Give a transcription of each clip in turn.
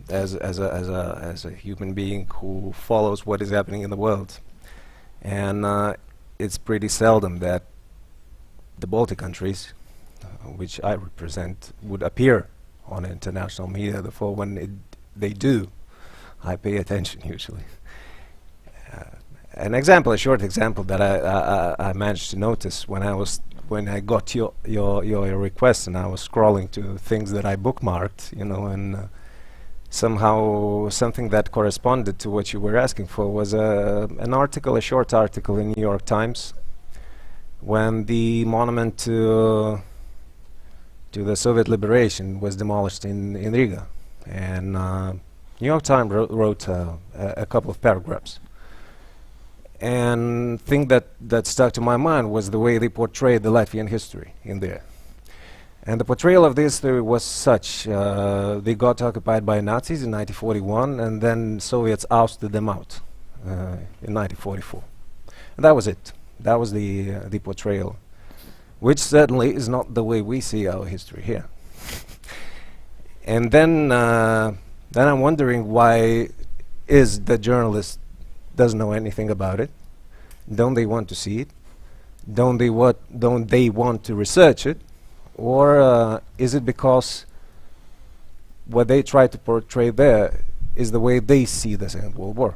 as a human being who follows what is happening in the world, and it's pretty seldom that the Baltic countries, which I represent, would appear on international media. Therefore, when they do, I pay attention usually. An example, a short example that I managed to notice when I got your request, and I was scrolling to things that I bookmarked, you know, and somehow something that corresponded to what you were asking for was an article, a short article in New York Times, when the monument to the Soviet liberation was demolished in Riga, and New York Times wrote a couple of paragraphs. And thing that stuck to my mind was the way they portrayed the Latvian history in there. And the portrayal of this history was such: they got occupied by Nazis in 1941, and then Soviets ousted them out in 1944. And that was it. That was the portrayal, which certainly is not the way we see our history here. And then I'm wondering, why is the journalist doesn't know anything about it? Don't they want to see it? Don't they want to research it? Or is it because what they try to portray there is the way they see the Second World War?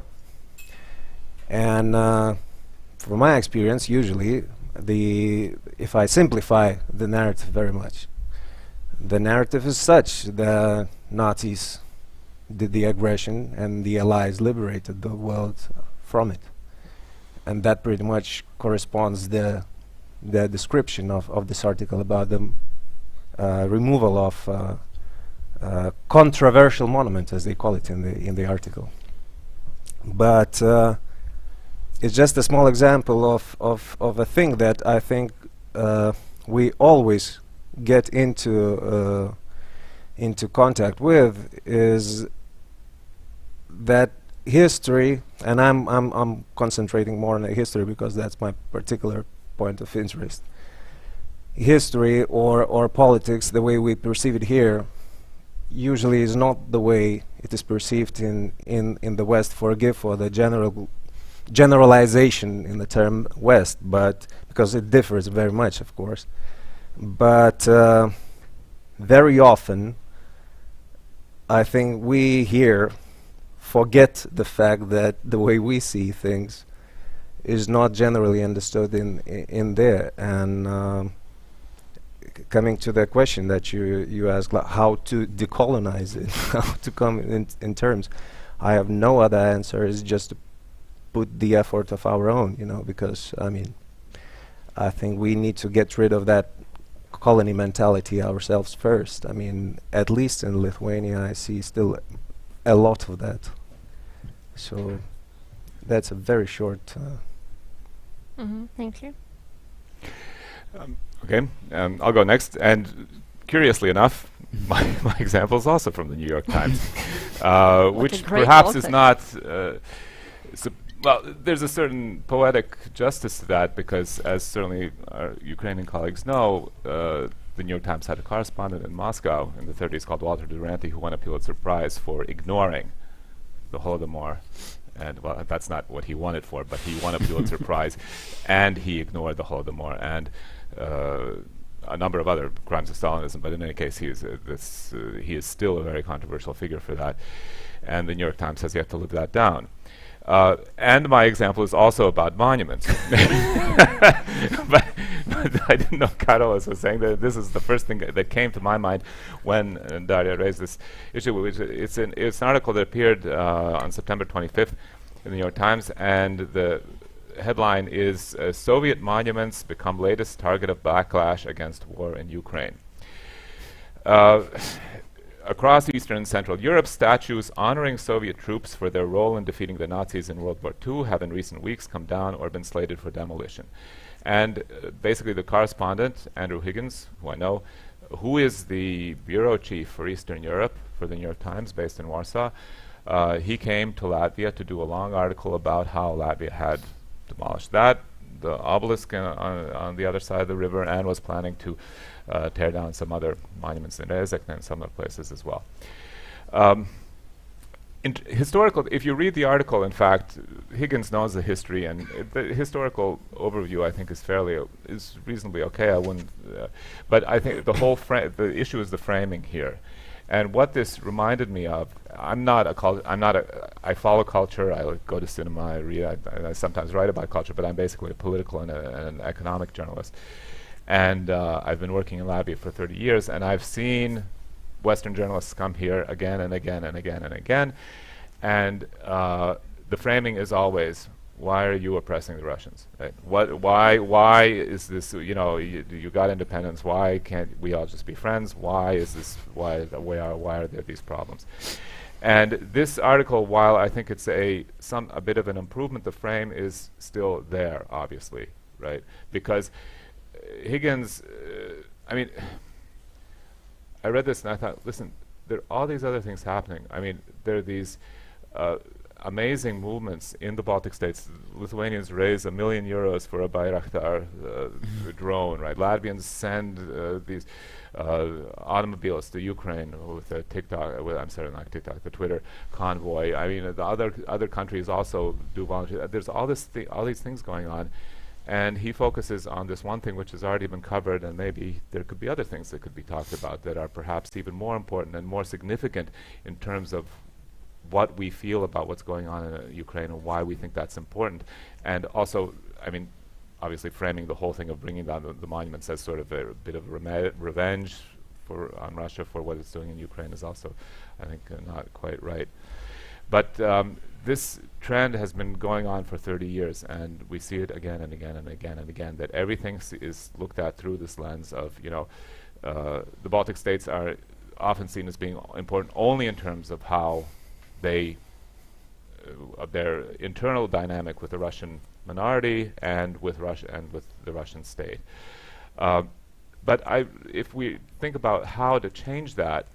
And from my experience, usually, if I simplify the narrative very much, the narrative is such: the Nazis did the aggression and the Allies liberated the world from it. And that pretty much corresponds the description of this article about the removal of controversial monument, as they call it in the article. But it's just a small example of a thing that I think we always get into contact with, is that history, and I'm concentrating more on the history because that's my particular point of interest. History or politics, the way we perceive it here, usually is not the way it is perceived in the West. Forgive for the generalization in the term West, but because it differs very much, of course. But very often, I think we here forget the fact that the way we see things is not generally understood in there. And coming to the question that you asked, like how to decolonize it, how to come in terms, I have no other answer. It's just to put the effort of our own, you know, because I mean, I think we need to get rid of that colony mentality ourselves first. I mean, at least in Lithuania, I see still a lot of that. So that's a very short. Thank you. Okay, I'll go next. And curiously enough, my example is also from the New York Times, which perhaps is not. Well, there's a certain poetic justice to that, because, as certainly our Ukrainian colleagues know, the New York Times had a correspondent in Moscow in the 30s called Walter Duranty, who won a Pulitzer Prize for ignoring the Holodomor. And, well, that's not what he won it for, but he won a Pulitzer Prize, and he ignored the Holodomor and a number of other crimes of Stalinism. But in any case, he is still a very controversial figure for that. And the New York Times has yet to live that down. And my example is also about monuments. but I didn't know Karolis was saying that. This is the first thing that came to my mind when Daria raised this issue. Which it's an article that appeared on September 25th in the New York Times, and the headline is Soviet monuments become latest target of backlash against war in Ukraine. Across Eastern and Central Europe, statues honoring Soviet troops for their role in defeating the Nazis in World War II have in recent weeks come down or been slated for demolition. And basically the correspondent, Andrew Higgins, who I know, who is the bureau chief for Eastern Europe for the New York Times based in Warsaw, he came to Latvia to do a long article about how Latvia had demolished the obelisk on the other side of the river, and was planning to tear down some other monuments in Rezekne and some other places as well. historical, if you read the article, in fact, Higgins knows the history, and the historical overview, I think, is reasonably okay. I wouldn't, but I think the issue is the framing here, and what this reminded me of. I follow culture. I go to cinema. I read. I sometimes write about culture, but I'm basically a political and an economic journalist. And I've been working in Latvia for 30 years, and I've seen Western journalists come here again and again and again and again, and the framing is always, why are you oppressing the Russians? Right? Why is this, you got independence, why can't we all just be friends? Why is this, why are there these problems? And this article, while I think it's a bit of an improvement, the frame is still there, obviously, right? Because Higgins, I read this and I thought, listen, there are all these other things happening. I mean, there are these amazing movements in the Baltic states. Lithuanians raise €1 million for a Bayraktar drone, right? Latvians send these automobiles to Ukraine with a the Twitter convoy. I mean, the other countries also do volunteer. There's all these things going on. And he focuses on this one thing which has already been covered, and maybe there could be other things that could be talked about that are perhaps even more important and more significant in terms of what we feel about what's going on in Ukraine and why we think that's important. And also, obviously framing the whole thing of bringing down the monuments as sort of a bit of revenge on Russia for what it's doing in Ukraine is also, I think, not quite right. But this trend has been going on for 30 years, and we see it again and again and again and again, that everything is looked at through this lens of, the Baltic states are often seen as being important only in terms of how they, of their internal dynamic with the Russian minority and with Russia and with the Russian state. But if we think about how to change that,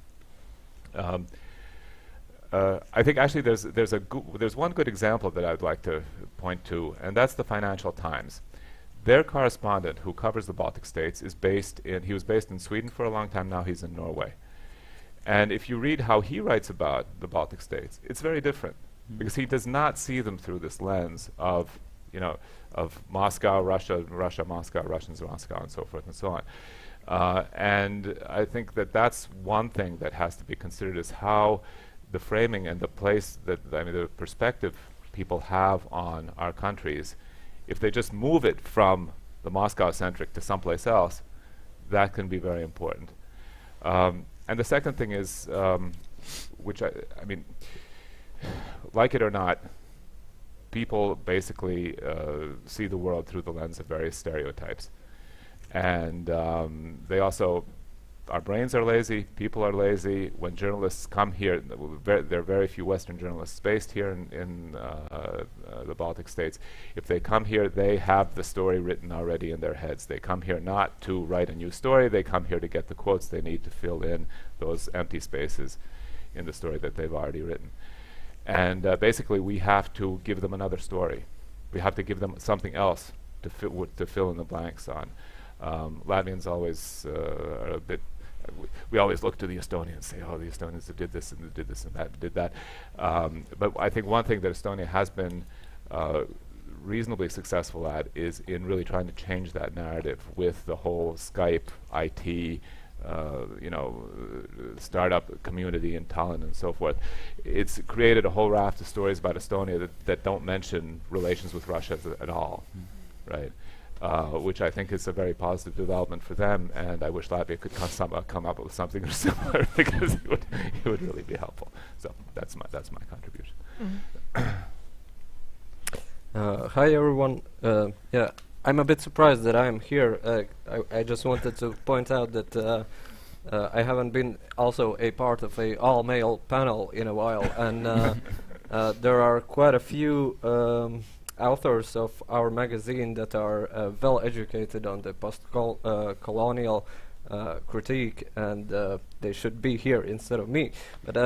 I think actually there's one good example that I'd like to point to, and that's the Financial Times. Their correspondent who covers the Baltic states he was based in Sweden for a long time, now he's in Norway. And if you read how he writes about the Baltic states, it's very different, because he does not see them through this lens of Moscow, Russia, Moscow, Russians, Moscow, and so forth and so on. And I think that's one thing that has to be considered, is how the framing and the place that, the perspective people have on our countries, if they just move it from the Moscow-centric to someplace else, that can be very important. And the second thing is, which like it or not, people basically see the world through the lens of various stereotypes. And they also, our brains are lazy, people are lazy. When journalists come here, there are very few Western journalists based here in the Baltic states. If they come here, they have the story written already in their heads. They come here not to write a new story, they come here to get the quotes they need to fill in those empty spaces in the story that they've already written. And basically we have to give them another story. We have to give them something else to fill in the blanks on. Latvians always are a bit, we always look to the Estonians and say, oh, the Estonians did this and did this and that, did that. But I think one thing that Estonia has been reasonably successful at is in really trying to change that narrative with the whole Skype, IT, startup community in Tallinn and so forth. It's created a whole raft of stories about Estonia that don't mention relations with Russia at all, right? Which I think is a very positive development for them, and I wish Latvia could come up with something similar, because it would really be helpful. So that's my contribution. Hi everyone. Yeah, I'm a bit surprised that I'm here. I just wanted to point out that I haven't been also a part of a all-male panel in a while, and there are quite a few authors of our magazine that are well educated on the post-colonial critique, and they should be here instead of me. But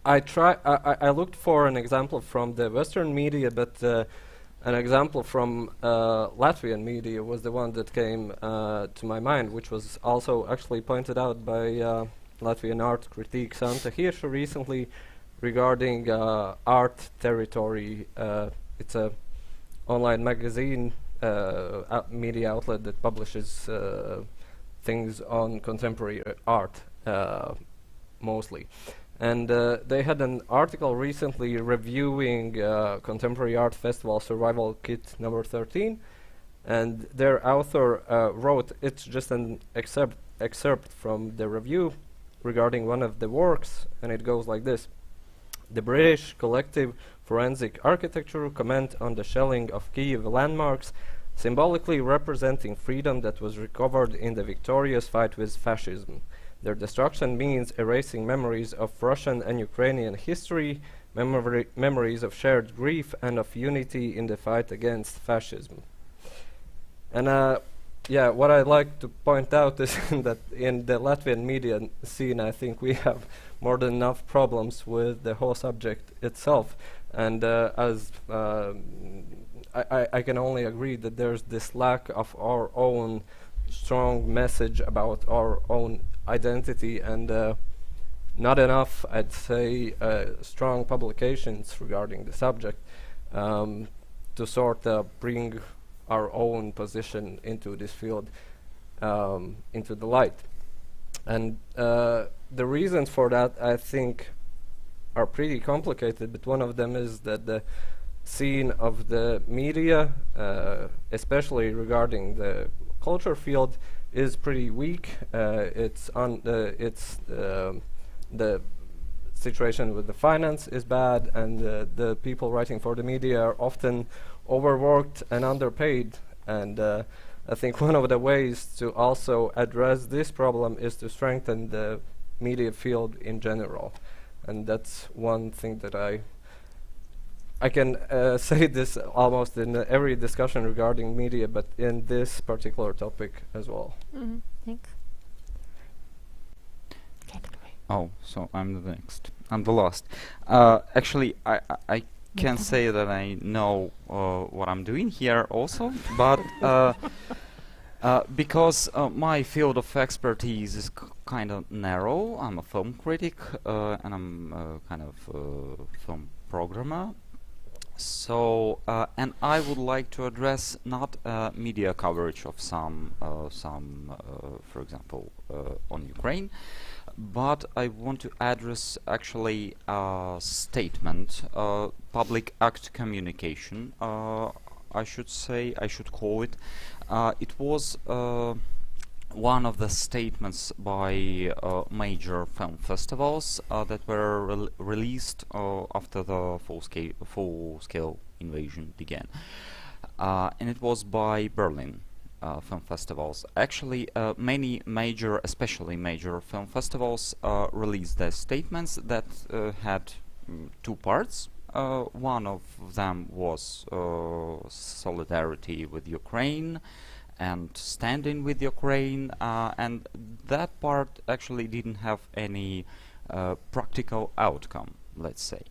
I looked for an example from the Western media, but an example from Latvian media was the one that came to my mind, which was also actually pointed out by Latvian art critique Santa Hirša recently regarding art territory. It's a online magazine, media outlet that publishes things on contemporary art mostly. And they had an article recently reviewing Contemporary Art Festival Survival Kit number 13, and their author wrote, it's just an excerpt from the review regarding one of the works, and it goes like this. The British collective forensic architecture comment on the shelling of Kyiv landmarks, symbolically representing freedom that was recovered in the victorious fight with fascism. Their destruction means erasing memories of Russian and Ukrainian history, memories of shared grief and of unity in the fight against fascism. And yeah, what I'd like to point out is that in the Latvian media scene, I think we have more than enough problems with the whole subject itself. And as I can only agree that there's this lack of our own strong message about our own identity, and not enough, I'd say, strong publications regarding the subject to sort of bring our own position into this field into the light. And the reasons for that, I think, are pretty complicated, but one of them is that the scene of the media, especially regarding the culture field, is pretty weak. It's on the situation with the finance is bad, and the people writing for the media are often overworked and underpaid. And I think one of the ways to also address this problem is to strengthen the media field in general. And that's one thing that I can say this almost in every discussion regarding media, but in this particular topic as well. Thanks. Oh, so I'm the next. I'm the last. Actually, I can say that I know what I'm doing here also, but because my field of expertise is kind of narrow. I'm a film critic and I'm kind of film programmer. So, and I would like to address not media coverage of some, for example, on Ukraine, but I want to address actually a statement, public act communication, I should say, I should call it. It was one of the statements by major film festivals that were released after the full-scale invasion began, and it was by Berlin film festivals. Actually, many major, especially major film festivals, released their statements that had two parts. One of them was solidarity with Ukraine and standing with Ukraine, and that part actually didn't have any practical outcome, let's say,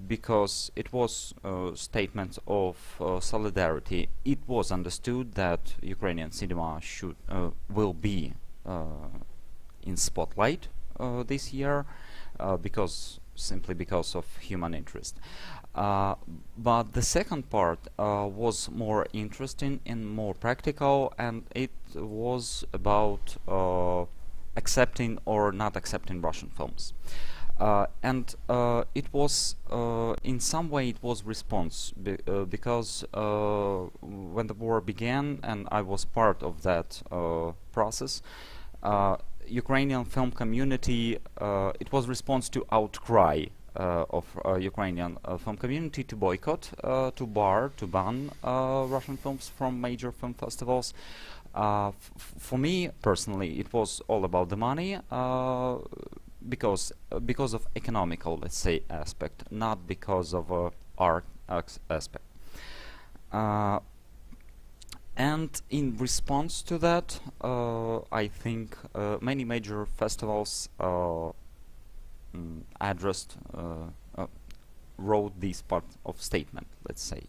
because it was statements of solidarity. It was understood that Ukrainian cinema will be in spotlight this year simply because of human interest. But the second part was more interesting and more practical, and it was about accepting or not accepting Russian films. And it was, in some way, it was response, because when the war began, and I was part of that process, Ukrainian film community, it was response to outcry of Ukrainian film community to boycott, to ban Russian films from major film festivals. For me personally, it was all about the money, because of economical, let's say, aspect, not because of art aspect. And in response to that, I think many major festivals wrote this part of statement, let's say.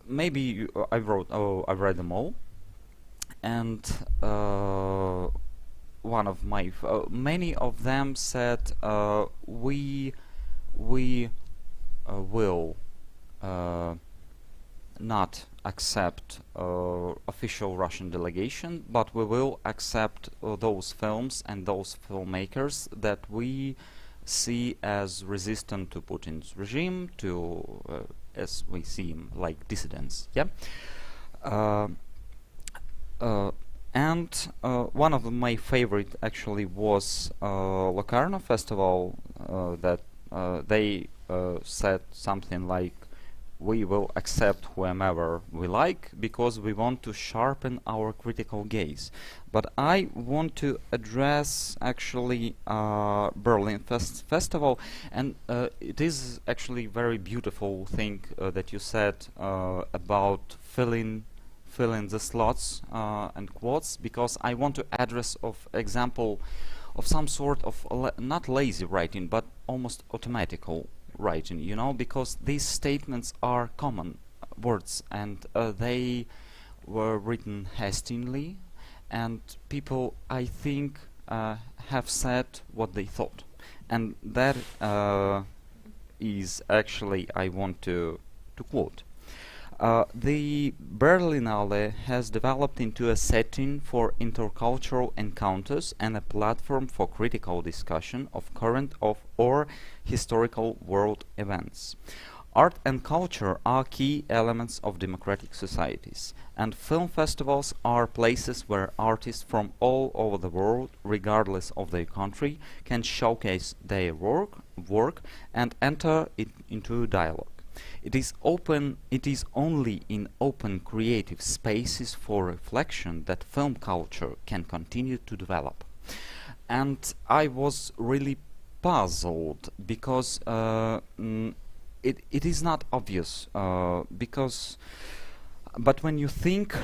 Maybe I've read them all, and one of my many of them said we will not accept official Russian delegation, but we will accept those films and those filmmakers that we see as resistant to Putin's regime, to as we see him like dissidents. Yeah. And one of my favorite actually was Locarno Festival, that they said something like, we will accept whomever we like because we want to sharpen our critical gaze. But I want to address actually Berlin Festival, and it is actually very beautiful thing that you said about filling the slots and quotes, because I want to address of example of some sort of not lazy writing but almost automatical writing, you know, because these statements are common words and they were written hastily, and people, I think, have said what they thought, and that is actually I want to quote. The Berlinale has developed into a setting for intercultural encounters and a platform for critical discussion of current or historical world events. Art and culture are key elements of democratic societies, and film festivals are places where artists from all over the world, regardless of their country, can showcase their work and enter it into dialogue. It is only in open creative spaces for reflection that film culture can continue to develop. And I was really puzzled because it is not obvious, but when you think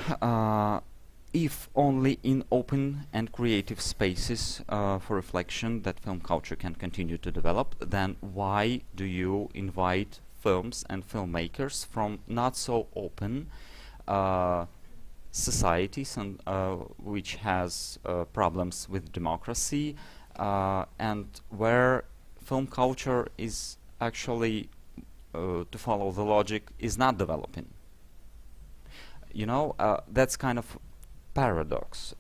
if only in open and creative spaces for reflection that film culture can continue to develop, then why do you invite films and filmmakers from not so open societies and which has problems with democracy and where film culture is actually, to follow the logic, is not developing? You know, that's kind of paradox.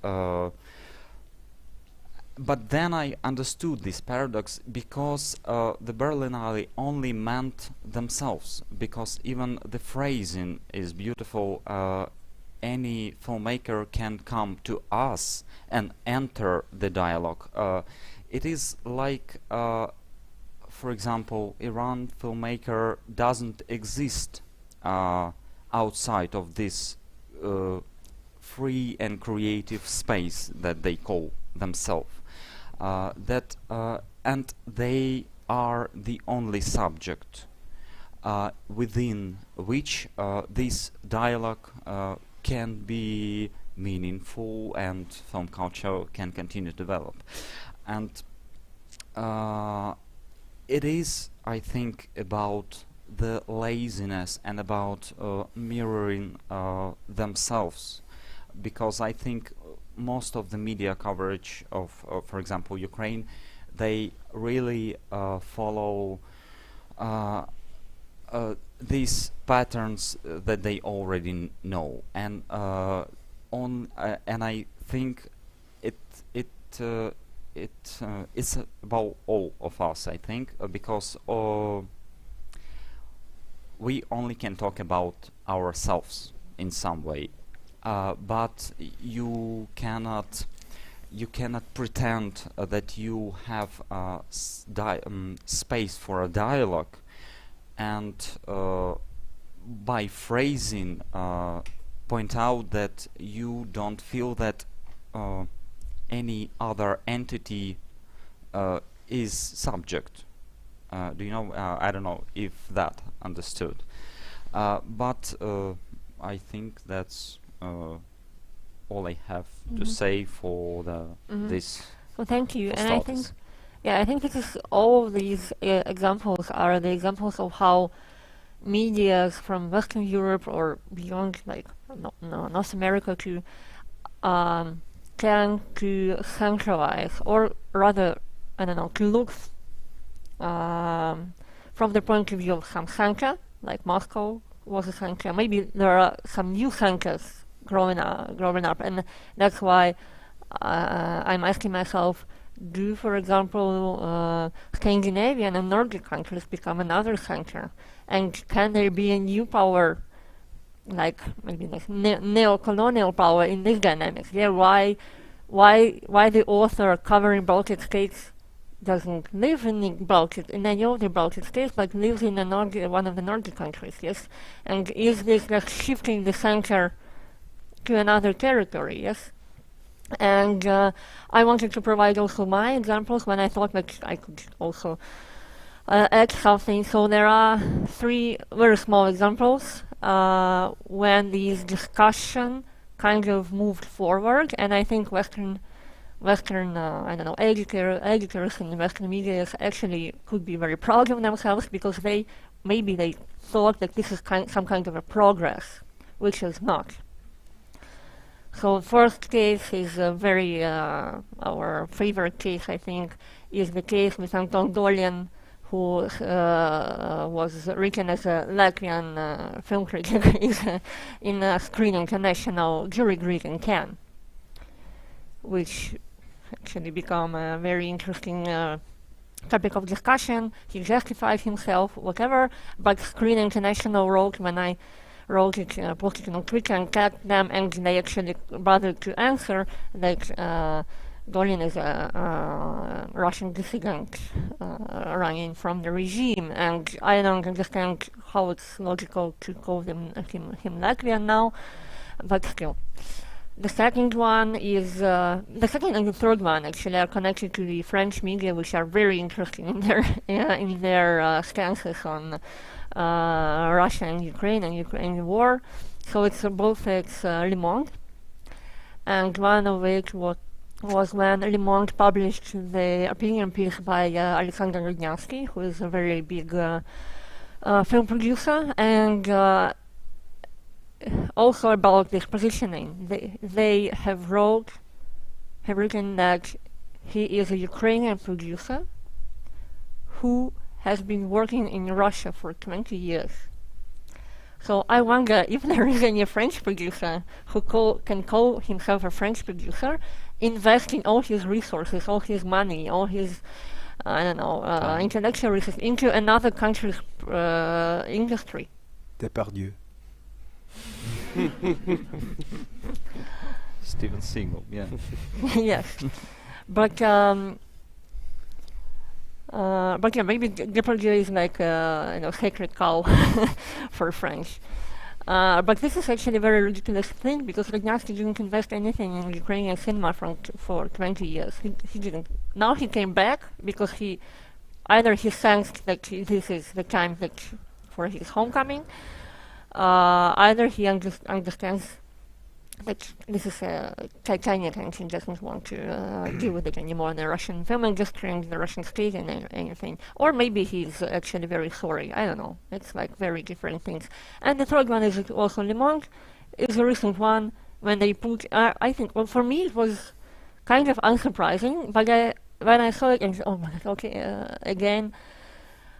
But then I understood this paradox because the Berlinale only meant themselves, because even the phrasing is beautiful. Any filmmaker can come to us and enter the dialogue. It is like, for example, Iran filmmaker doesn't exist outside of this free and creative space that they call themselves. And they are the only subject within which this dialogue can be meaningful and film culture can continue to develop. And it is, I think, about the laziness and about mirroring themselves, because I think most of the media coverage of, for example, Ukraine, they really follow these patterns that they already know, and and I think it's about all of us, I think, because we only can talk about ourselves in some way. But you cannot pretend that you have space for a dialogue, and by phrasing point out that you don't feel that any other entity is subject. Do you know? I don't know if that understood, but I think that's all I have to say for this. Well, thank you. And I think because all of these examples are the examples of how media from Western Europe or beyond, like North America, to tend to centralize, or rather, I don't know, to look from the point of view of some center, like Moscow was a center. Maybe there are some new centers growing up, and that's why I'm asking myself, do, for example, Scandinavian and Nordic countries become another center? And can there be a new power, like maybe like neo-colonial power in this dynamics? Yeah, why the author covering Baltic states doesn't live in any of the Baltic states, but lives in one of the Nordic countries, yes? And is this like shifting the center to another territory, yes? And I wanted to provide also my examples when I thought that I could also add something. So there are 3 very small examples when these discussion kind of moved forward, and I think Western I don't know, editors in Western media actually could be very proud of themselves, because they thought that this is some kind of a progress, which is not. So first case is very our favorite case, I think, is the case with Anton Dolin, who was written as a Latvian film critic in a Screen International jury grid in Cannes, which actually become a very interesting topic of discussion. He justified himself, whatever, but Screen International wrote, when I wrote it, posted it on Twitter and tagged them, and they actually bothered to answer that Dolin is a Russian dissident running from the regime, and I don't understand how it's logical to call him Latvian now, but still. The second one is, the second and the third one actually are connected to the French media, which are very interesting in their stances on Russia and Ukraine war. So it's Le Monde, and one of it was when Le Monde published the opinion piece by Alexander Rudnyansky, who is a very big film producer, and also about this positioning. They have written that he is a Ukrainian producer who has been working in Russia for 20 years. So I wonder if there is any French producer who can call himself a French producer, investing all his resources, all his money, all his, I don't know, intellectual resources into another country's industry. Depardieu. Steven Seagal, yeah. Yes, but yeah, maybe Depardieu is like sacred cow for French. But this is actually a very ridiculous thing, because Rudnyansky didn't invest anything in Ukrainian cinema for 20 years. He didn't. Now he came back because either he sensed that this is the time for his homecoming, either he understands that this is Titanic and he doesn't want to deal with it anymore in the Russian film industry and the Russian state and anything. Or maybe he's actually very sorry. I don't know. It's like very different things. And the third one is also Le Monde. It's a recent one when they put, I think, well, for me it was kind of unsurprising, but when I saw it, and oh my god, okay, again.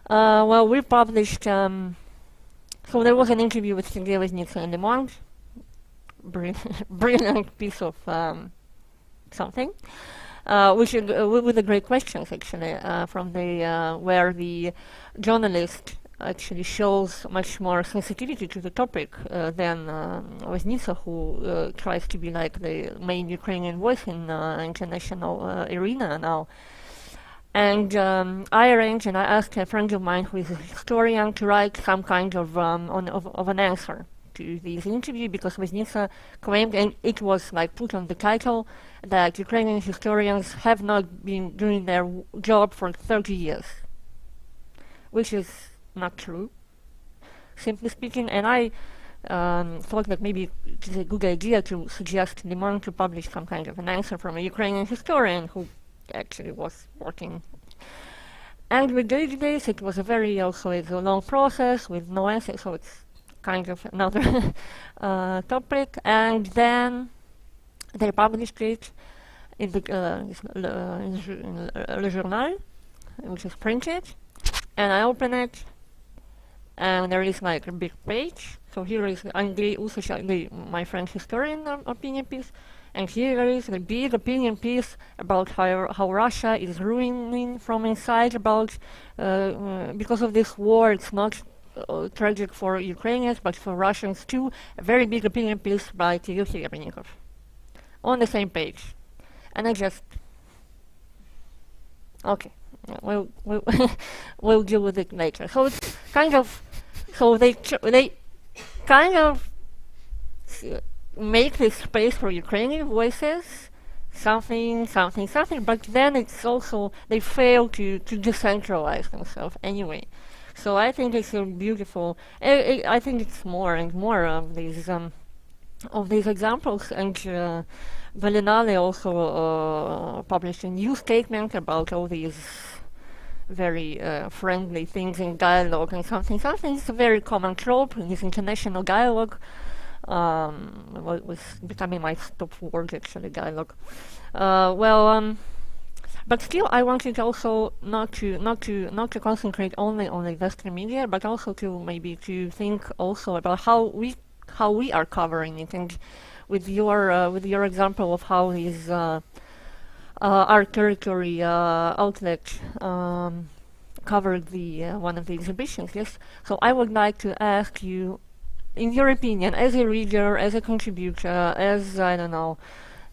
Well, we published, so there was an interview with Sergei Voznitsa in Le Monde. Brilliant piece of something, with the great questions actually from the where the journalist actually shows much more sensitivity to the topic than Voznitsa, who tries to be like the main Ukrainian voice in international arena now. And I arranged and I asked a friend of mine who is a historian to write some kind of an answer to this interview, because Voznitsa claimed, and it was like put on the title, that Ukrainian historians have not been doing their job for 30 years, which is not true, simply speaking. And I thought that maybe it is a good idea to suggest Le Monde to publish some kind of an answer from a Ukrainian historian who actually was working. And with this, it was a very it's a long process with no answer, so it's kind of another topic. And then They published it in the Le Journal, which is printed, and I open it, and there is like a big page. So here is my French historian opinion piece, and here is a big opinion piece about how Russia is ruining from inside, about because of this war. It's not tragic for Ukrainians, but for Russians too. A very big opinion piece by Kyiv Critics on the same page, and I just okay. We'll we'll deal with it later. So it's kind of they kind of make this space for Ukrainian voices, something, but then it's also they fail to decentralize themselves anyway. So I think it's a beautiful. I think it's more and more of these examples, and Velinale also published a new statement about all these very friendly things in dialogue and something. It's a very common trope in this international dialogue. What was becoming my top word actually, dialogue. But still, I wanted also not to concentrate only on the Western media, but also to maybe to think also about how we are covering it, and with your example of how these art territory outlet covered the one of the exhibitions. Yes. So I would like to ask you, in your opinion, as a reader, as a contributor, as I don't know,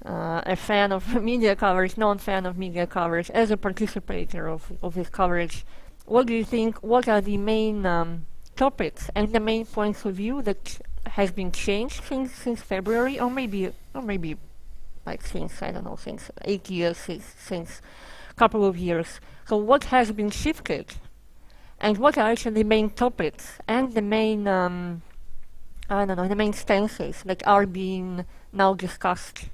a fan of media coverage, non-fan of media coverage, as a participator of this coverage, what do you think? What are the main topics and the main points of view that has been changed since February, or maybe like since I don't know, since 8 years, since a couple of years? So what has been shifted, and what are actually the main topics and the main I don't know, the main stances that are being now discussed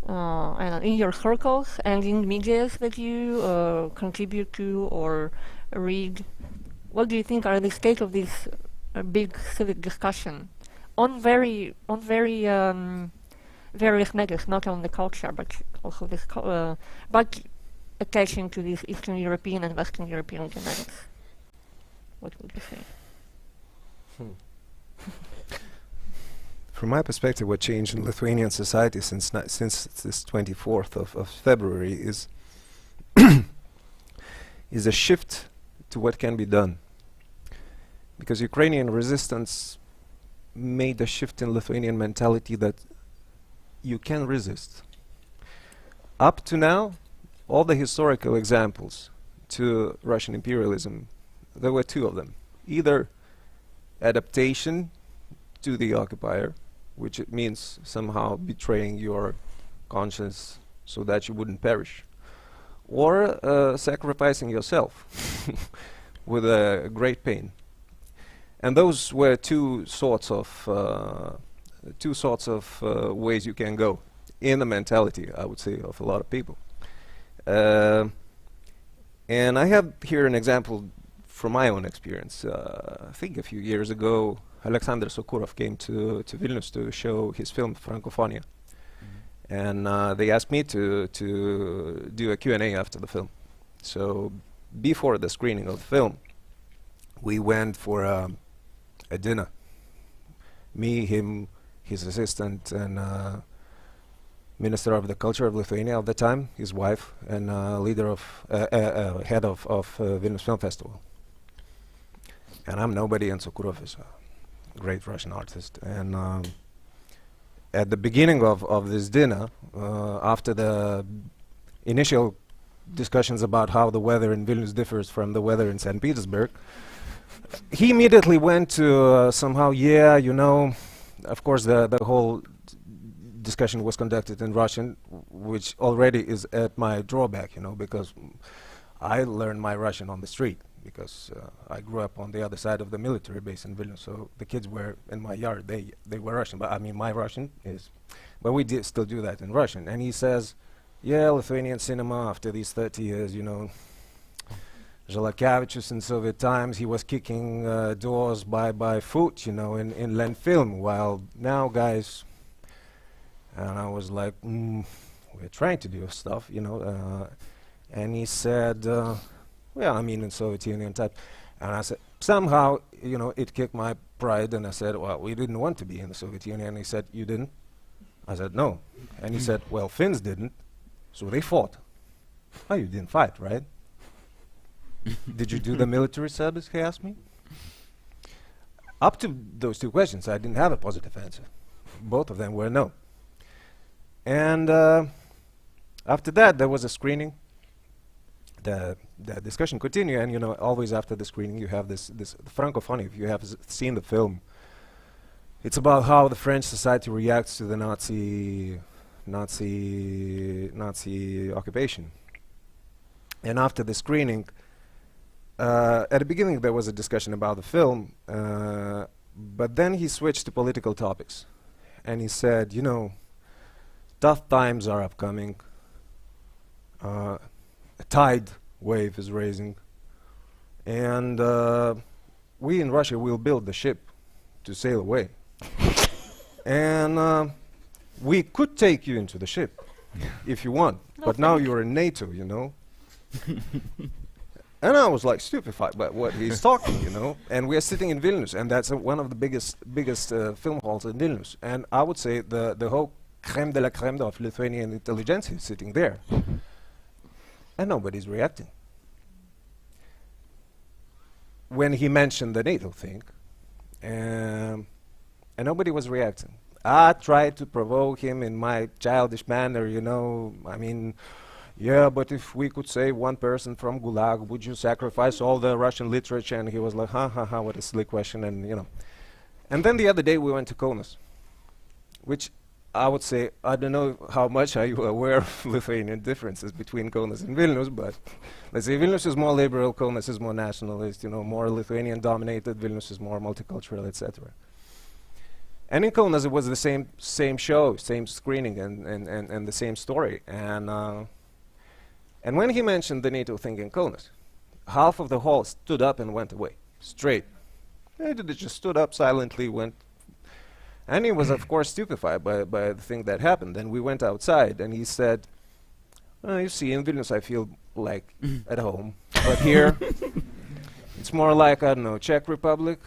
in your circles and in medias that you contribute to or read? What do you think are the state of this big civic discussion on various matters, not only culture, but also this, but attaching to these Eastern European and Western European dynamics? What would you say? From my perspective, what changed in Lithuanian society since this 24th of February is is a shift to what can be done. Because Ukrainian resistance made a shift in Lithuanian mentality that you can resist. Up to now, all the historical examples to Russian imperialism, there were two of them. Either adaptation to the occupier, which it means somehow betraying your conscience so that you wouldn't perish, or sacrificing yourself with a great pain. And those were two sorts of ways you can go in the mentality, I would say, of a lot of people. And I have here an example from my own experience. I think a few years ago, Alexander Sokurov came to Vilnius to show his film Francophonia. And they asked me to do a Q&A after the film. So before the screening of the film, we went for a dinner. Me, him, his assistant, and Minister of the Culture of Lithuania at the time, his wife, and leader of head of Vilnius Film Festival. And I'm nobody, and Sokurov is a great Russian artist. And at the beginning of this dinner, after the initial discussions about how the weather in Vilnius differs from the weather in St. Petersburg, he immediately went to somehow, yeah, you know, of course the whole discussion was conducted in Russian, which already is at my drawback, you know, because I learned my Russian on the street, because I grew up on the other side of the military base in Vilnius, so the kids were in my yard, they were Russian, but I mean my Russian is, but we still do that in Russian. And he says, yeah, Lithuanian cinema after these 30 years, you know, Zhalakevichus in Soviet times, he was kicking doors by foot, you know, in Len film, while now guys, And I was like, we're trying to do stuff, you know. And he said, well, I mean, in Soviet Union type. And I said, somehow, you know, it kicked my pride. And I said, well, we didn't want to be in the Soviet Union. And he said, you didn't? I said, no. And he said, well, Finns didn't, so they fought. Oh, you didn't fight, right? Did you do the military service, he asked me. Up to those two questions, I didn't have a positive answer. Both of them were no. And after that, there was a screening. The discussion continued, and you know, always after the screening, you have this Francophone. If you have seen the film, it's about how the French society reacts to the Nazi occupation. And after the screening, at the beginning there was a discussion about the film, but then he switched to political topics, and he said, you know, tough times are upcoming. A tide wave is rising, and we in Russia will build the ship to sail away. And we could take you into the ship if you want, but now you're in NATO, you know. And I was like stupefied by what he's talking, you know. And we are sitting in Vilnius, and that's one of the biggest film halls in Vilnius. And I would say the whole crème de la crème of Lithuanian intelligentsia is sitting there. And nobody's reacting. When he mentioned the NATO thing, and nobody was reacting. I tried to provoke him in my childish manner, you know. I mean, yeah, but if we could save one person from Gulag, would you sacrifice all the Russian literature? And he was like, ha ha ha, what a silly question, and you know. And then the other day we went to Kaunas, which I would say, I don't know how much are you aware of Lithuanian differences between Kaunas and Vilnius, but let's say Vilnius is more liberal, Kaunas is more nationalist, you know, more Lithuanian dominated, Vilnius is more multicultural, etc. And in Kaunas it was the same show, same screening, and the same story. And when he mentioned the NATO thing in Kaunas, half of the hall stood up and went away, straight. They just stood up silently, went. And he was, of course, stupefied by the thing that happened. And we went outside, and he said, you see, in Vilnius I feel like at home. But here, it's more like, I don't know, Czech Republic.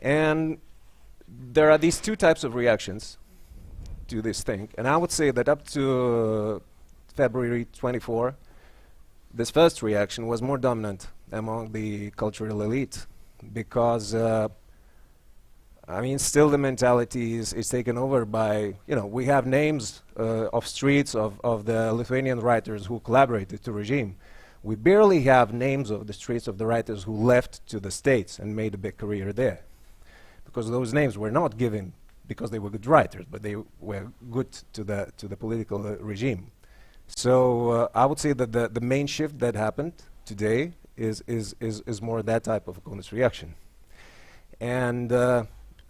And there are these two types of reactions to this thing. And I would say that up to February 24, this first reaction was more dominant among the cultural elite. Because I mean, still the mentality is taken over by, you know, we have names of streets of the Lithuanian writers who collaborated to regime. We barely have names of the streets of the writers who left to the States and made a big career there. Because those names were not given because they were good writers, but they were good to the political regime. So I would say that the main shift that happened today is more that type of Kaunas reaction. And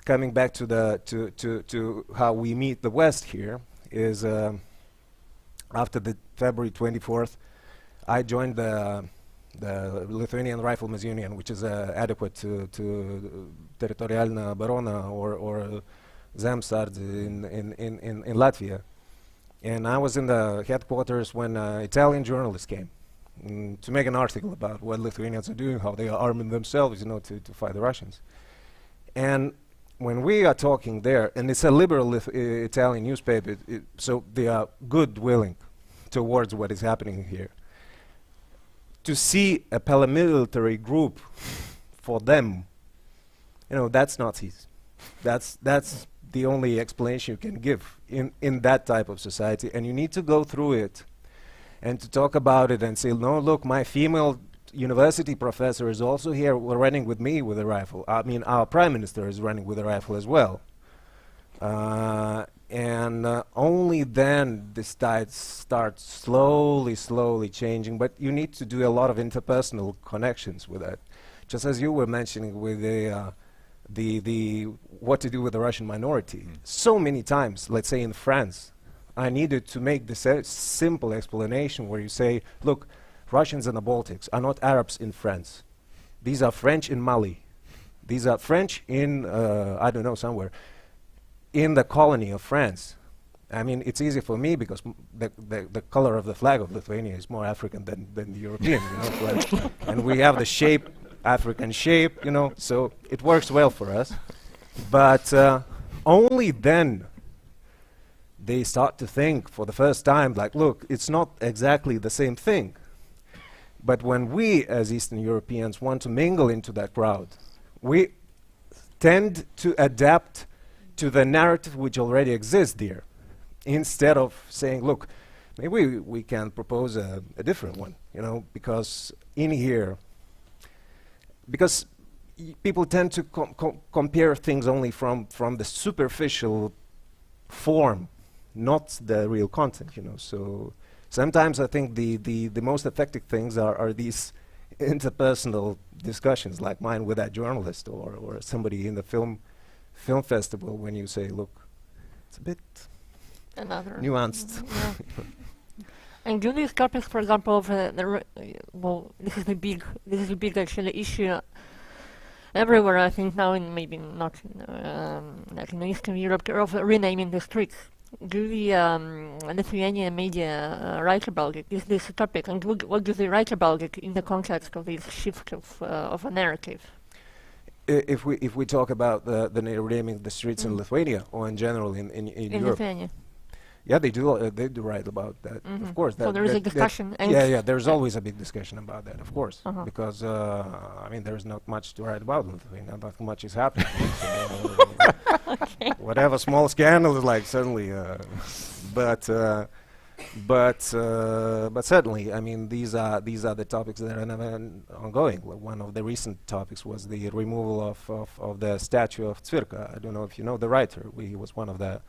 coming back to how we meet the West here is after the February 24th, I joined the Lithuanian Riflemen's Union, which is adequate to Territorialna Obrona or Zemsard in Latvia. And I was in the headquarters when Italian journalists came to make an article about what Lithuanians are doing, how they are arming themselves, you know, to fight the Russians. And when we are talking there, and it's a liberal Italian newspaper, so they are good-willing towards what is happening here. To see a paramilitary group, for them, you know, that's Nazis. That's the only explanation you can give in that type of society. And you need to go through it and to talk about it and say, no, look, my female university professor is also here running with me with a rifle. I mean, our prime minister is running with a rifle as well. And only then this tide starts slowly changing. But you need to do a lot of interpersonal connections with that. Just as you were mentioning with the what to do with the Russian minority. So many times, let's say in France, I needed to make this simple explanation where you say, look, Russians in the Baltics are not Arabs in France. These are French in Mali. These are French in, I don't know, somewhere. in the colony of France. I mean, it's easy for me because the color of the flag of Lithuania is more African than the European, you know, but and we have the shape, African shape, you know, so it works well for us. But only then they start to think for the first time, like, look, it's not exactly the same thing. But when we, as Eastern Europeans, want to mingle into that crowd, we tend to adapt to the narrative which already exists there, instead of saying, look, maybe we can propose a different one, you know, because in here, because people tend to compare things only from the superficial form, not the real content, you know. So sometimes I think the most effective things are these interpersonal discussions, like mine with that journalist or somebody in the film festival, when you say, look, it's a bit nuanced. Yeah. And do these topics, for example, of well, this is a big actually issue everywhere. I think now, in maybe not like in Eastern Europe, of renaming the streets. Do the Lithuanian media write about it? Is this a topic, and what do they write about it in the context of this shift of a narrative? If we talk about the renaming the streets in Lithuania or in general in Europe. Lithuania. Yeah, they do write about that, of course. So there is a discussion. Yeah, there's always a big discussion about that, of course, because I mean, there's not much to write about in Lithuania. Not much is happening. Okay. Whatever small scandal is like suddenly, but certainly, I mean, these are the topics that are never ongoing. One of the recent topics was the removal of the statue of Cvirka. I don't know if you know the writer. He was one of the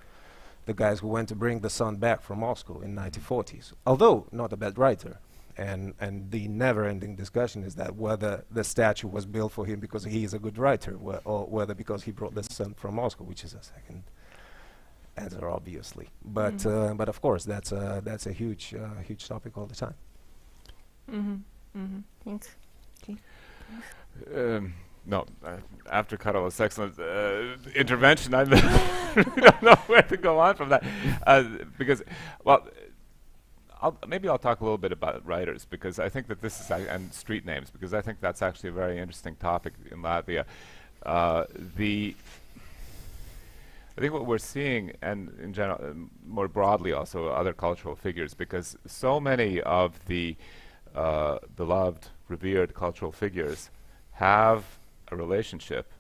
guys who went to bring the sun back from Moscow in 1940s, although not a bad writer. And the never-ending discussion is that whether the statue was built for him because he is a good writer, or whether because he brought the sun from Moscow, which is a second answer, obviously. But of course, that's a huge topic all the time. Thanks. Okay. No, after Karolis' excellent intervention, I really don't know where to go on from that. Because, well, maybe I'll talk a little bit about writers, because I think that this is, and street names, because I think that's actually a very interesting topic in Latvia. I think what we're seeing, and in general, more broadly also, other cultural figures, because so many of the beloved, revered cultural figures have a relationship,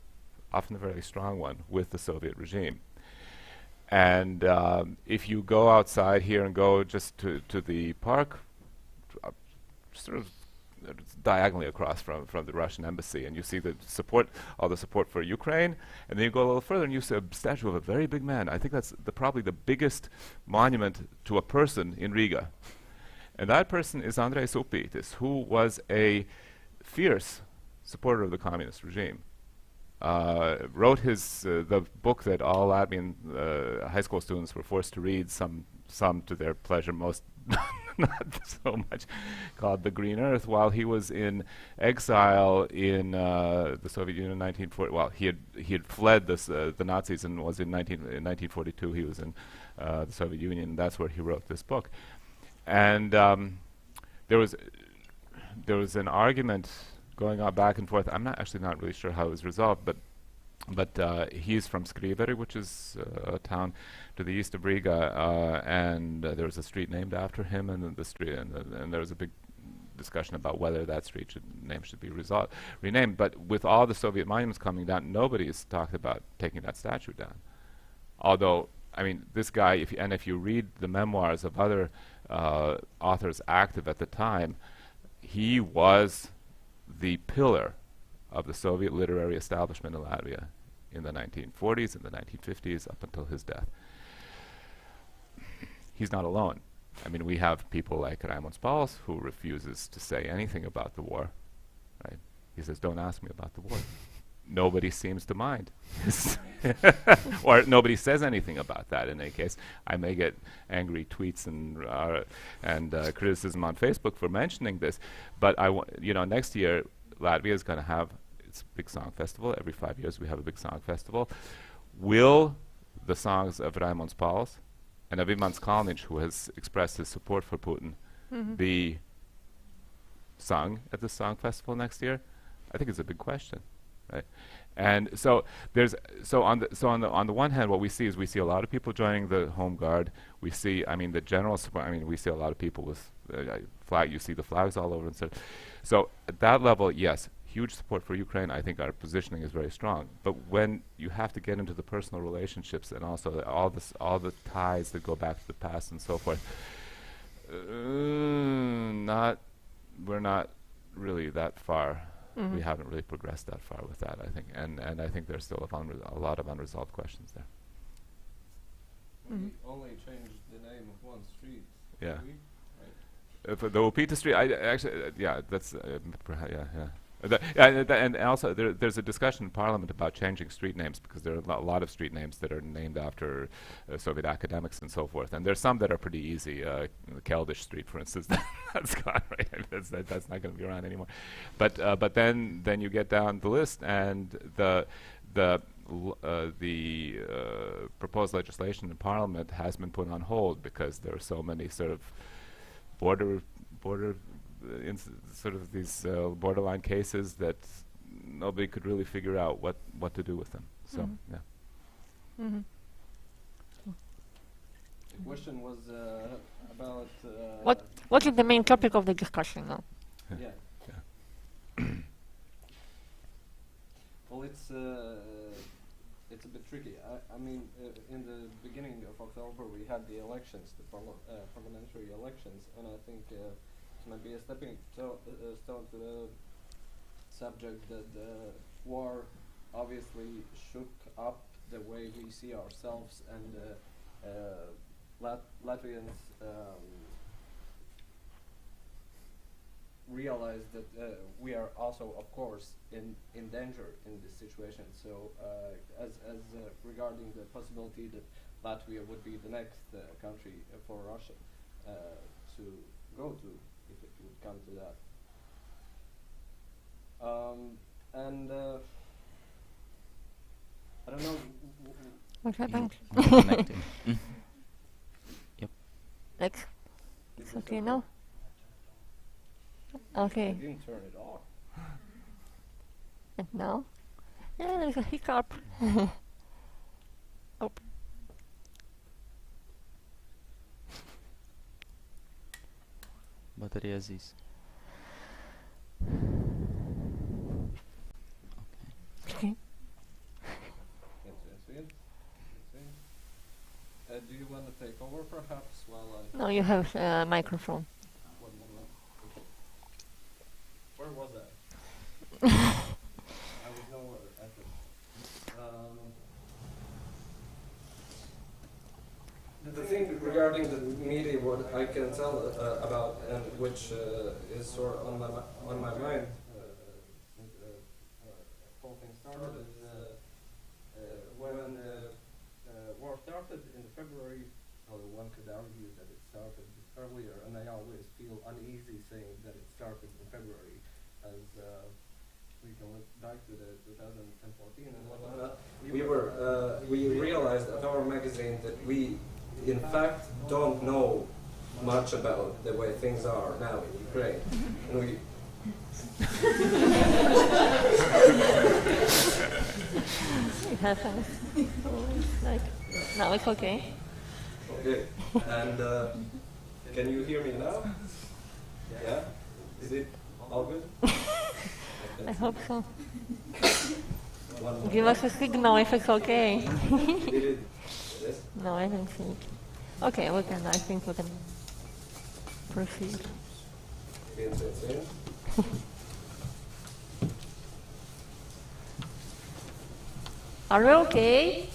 often a very strong one, with the Soviet regime. And if you go outside here and go just to the park, sort of diagonally across from the Russian embassy, and you see all the support for Ukraine, and then you go a little further and you see a statue of a very big man. I think that's probably the biggest monument to a person in Riga. And that person is Andrejs Upītis, who was a fierce supporter of the communist regime. Wrote the book that all Latvian high school students were forced to read, some to their pleasure, most not so much, called The Green Earth, while he was in exile in the Soviet Union in 1940. Well, he had fled the Nazis and was in 1942 he was in the Soviet Union, and that's where he wrote this book. And there was an argument going on back and forth. I'm not really sure how it was resolved, but he's from Skriveri, which is a town to the east of Riga, and there was a street named after him, and and there was a big discussion about whether that name should be renamed. But with all the Soviet monuments coming down, nobody has talked about taking that statue down. Although, I mean, this guy, if you read the memoirs of other authors active at the time, he was the pillar of the Soviet literary establishment in Latvia in the 1940s and the 1950s up until his death. He's not alone. I mean, we have people like Raimons Pauls, who refuses to say anything about the war. Right? He says, "Don't ask me about the war." Nobody seems to mind. Or nobody says anything about that in any case. I may get angry tweets and criticism on Facebook for mentioning this, but next year Latvia is going to have its big song festival. Every 5 years we have a big song festival. Will the songs of Raimons Pauls and of Imants Kalniņš, who has expressed his support for Putin, be sung at the song festival next year? I think it's a big question, right? And so on the one hand, what we see is we see a lot of people joining the Home Guard. We see, the general support. We see a lot of people with flag. You see the flags all over and stuff. So at that level, yes, huge support for Ukraine. I think our positioning is very strong. But when you have to get into the personal relationships and also all the ties that go back to the past and so forth, we're not really that far. We haven't really progressed that far with that, I think, and I think there's still a lot of unresolved questions there. We only changed the name of one street. Yeah. Right. For the Opita Street, I actually, yeah, that's yeah. And also, there's a discussion in Parliament about changing street names, because there are a lot of street names that are named after Soviet academics and so forth. And there's some that are pretty easy. Keldysh Street, for instance, that's gone, right? That's not going to be around anymore. But then you get down the list, and the proposed legislation in Parliament has been put on hold because there are so many sort of border sort of these borderline cases that nobody could really figure out what to do with them. So yeah. The question was about what is the main topic of the discussion now? Yeah. Well, it's a bit tricky. In the beginning of October, we had the elections, the parliamentary elections, and I think it might be a stepping stone to the subject that the war obviously shook up the way we see ourselves, and Latvians realized that we are also, of course, in danger in this situation. So, as regarding the possibility that Latvia would be the next country for Russia to go to, if it would come to that. I don't know. What happened? Yep. Next. It's okay now? Okay. I didn't turn it off. And now? Yeah, there's a hiccup. Oh. Bateria здесь. Okay. Do you want to take over, perhaps, while I... No, you have a microphone. One moment. Where was I? I was nowhere at it. The thing regarding the media, what I can tell about, and which is sort of on my mind since the whole thing started, is when the war started in February. Although one could argue that it started earlier, and I always feel uneasy saying that it started in February, as we can look back to the 2014 and whatnot. We realized at our magazine that we, in fact, don't know much about the way things are now in Ukraine, and we. It happens. Like, now it's okay. Okay, and can you hear me now? Yeah? Is it all good? I hope so. One more. Give us a signal if it's okay. Did it? This? No, I don't think. Okay, I think we can proceed. Are we okay?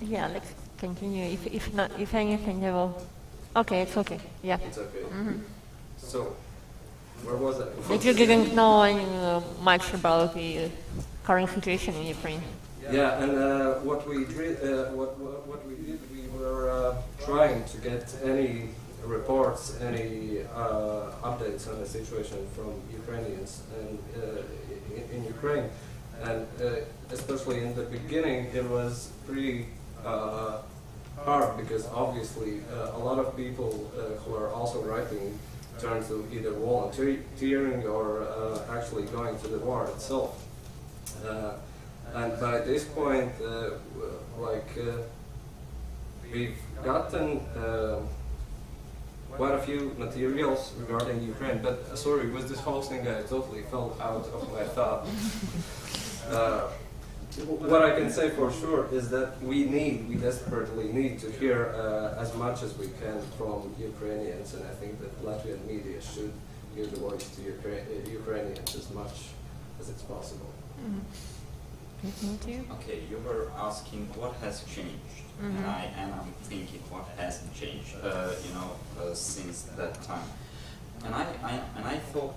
Yeah, let's continue. If not, if anything, they will. Okay, it's okay. Yeah. It's okay. So, where was I? Like you didn't know much about the current situation in Ukraine. Yeah, and what we did, we were trying to get any reports any updates on the situation from Ukrainians and in Ukraine. And especially in the beginning, it was pretty hard because obviously a lot of people who are also writing turn to either volunteering or actually going to the war itself. And by this point, we've gotten quite a few materials regarding Ukraine, but sorry, with this whole thing I totally fell out of my thought. What I can say for sure is that we desperately need to hear as much as we can from Ukrainians, and I think that Latvian media should give the voice to Ukrainians as much as it's possible. Okay, you were asking what has changed, and I'm thinking what hasn't changed, since that time. And I thought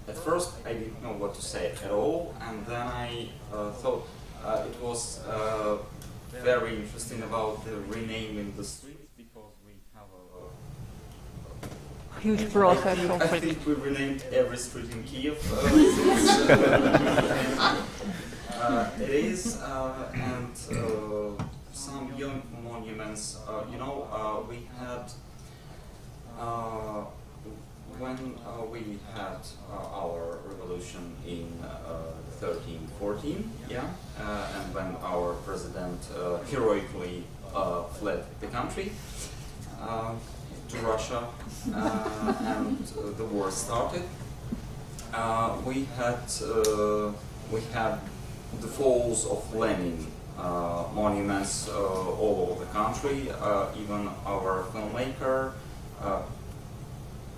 at first I didn't know what to say at all, and then I thought it was very interesting about the renaming the streets, because we have a huge process. I think we renamed every street in Kyiv. It is, and some young monuments. We had when we had our revolution in 1314, and when our president heroically fled the country to Russia, and the war started, we had the falls of Lenin monuments all over the country. Even our filmmaker,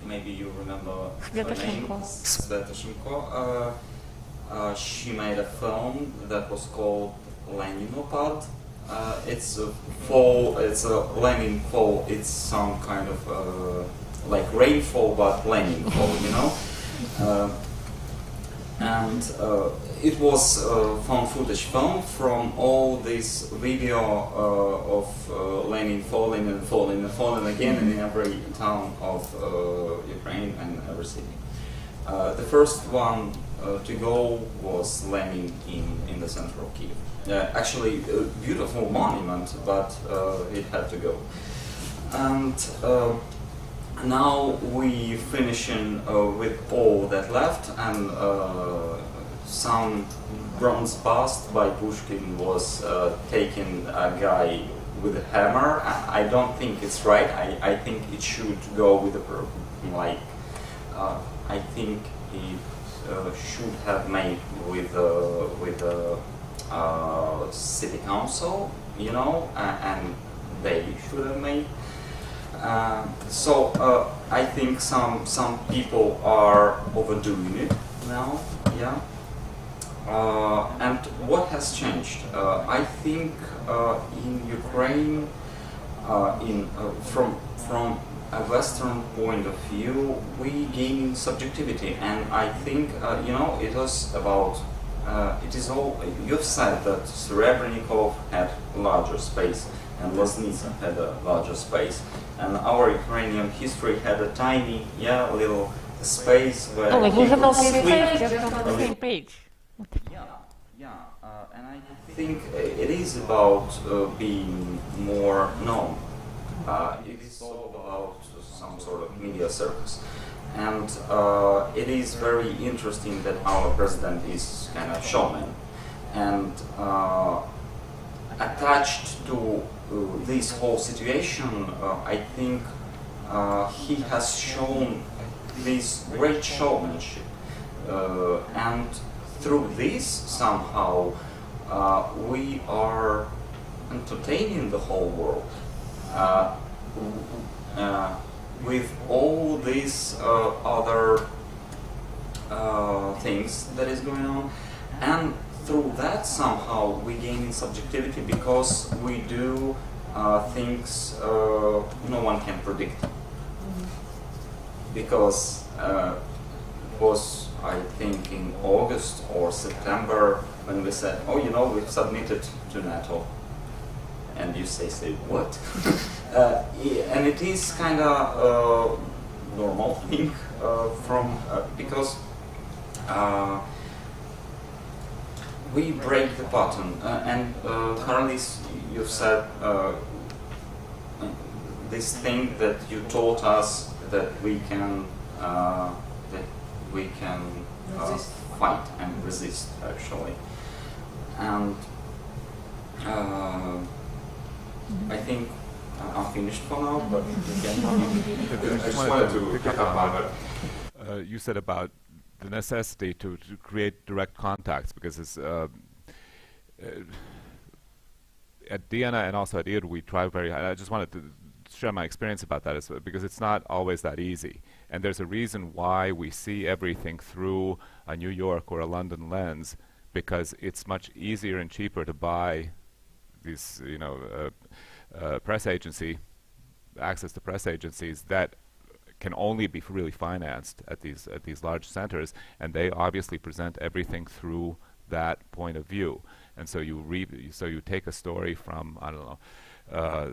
maybe you remember her name, Sveta, she made a film that was called Leninopad. It's a fall, it's a Lenin fall, it's some kind of like rainfall, but Lenin fall, and it was found footage film from all this video of Lenin falling and falling and falling again in every town of Ukraine and every city. The first one to go was Lenin in the center of Kyiv. Actually, a beautiful monument, but it had to go. And now we finishing with all that left, and some bronze bust by Pushkin was taking a guy with a hammer. I don't think it's right. I think it should go with a I think it should have made with the city council, and they should have made. So I think some people are overdoing it now, and what has changed? I think in Ukraine, from a Western point of view, we gain subjectivity, and I think it was about. It is all. You've said that Serebrennikov had larger space, and Loznica had a larger space, and our Ukrainian history had a tiny, little space where. No, we have not people on the same page. And I think it is about being more known. It is all about some sort of media circus. And it is very interesting that our president is kind of showman. And attached to this whole situation, I think he has shown this great showmanship. And through this, somehow, we are entertaining the whole world. With all these other things that is going on, and through that somehow we gain in subjectivity, because we do things no one can predict. Because it was, I think, in August or September when we said, we've submitted to NATO. and you say what? And it is kind of normal thing from because we break the pattern. And Karolis, you've said this thing that you taught us that we can fight and resist actually, and I think I'm finished for now, but I just wanted to pick up on what you said about the necessity to create direct contacts, because it's at Diana and also at IR we try very hard. I just wanted to share my experience about that, because it's not always that easy, and there's a reason why we see everything through a New York or a London lens, because it's much easier and cheaper to buy these, press agency, access to press agencies that can only be really financed at these large centers, and they obviously present everything through that point of view. And so you take a story from, I don't know,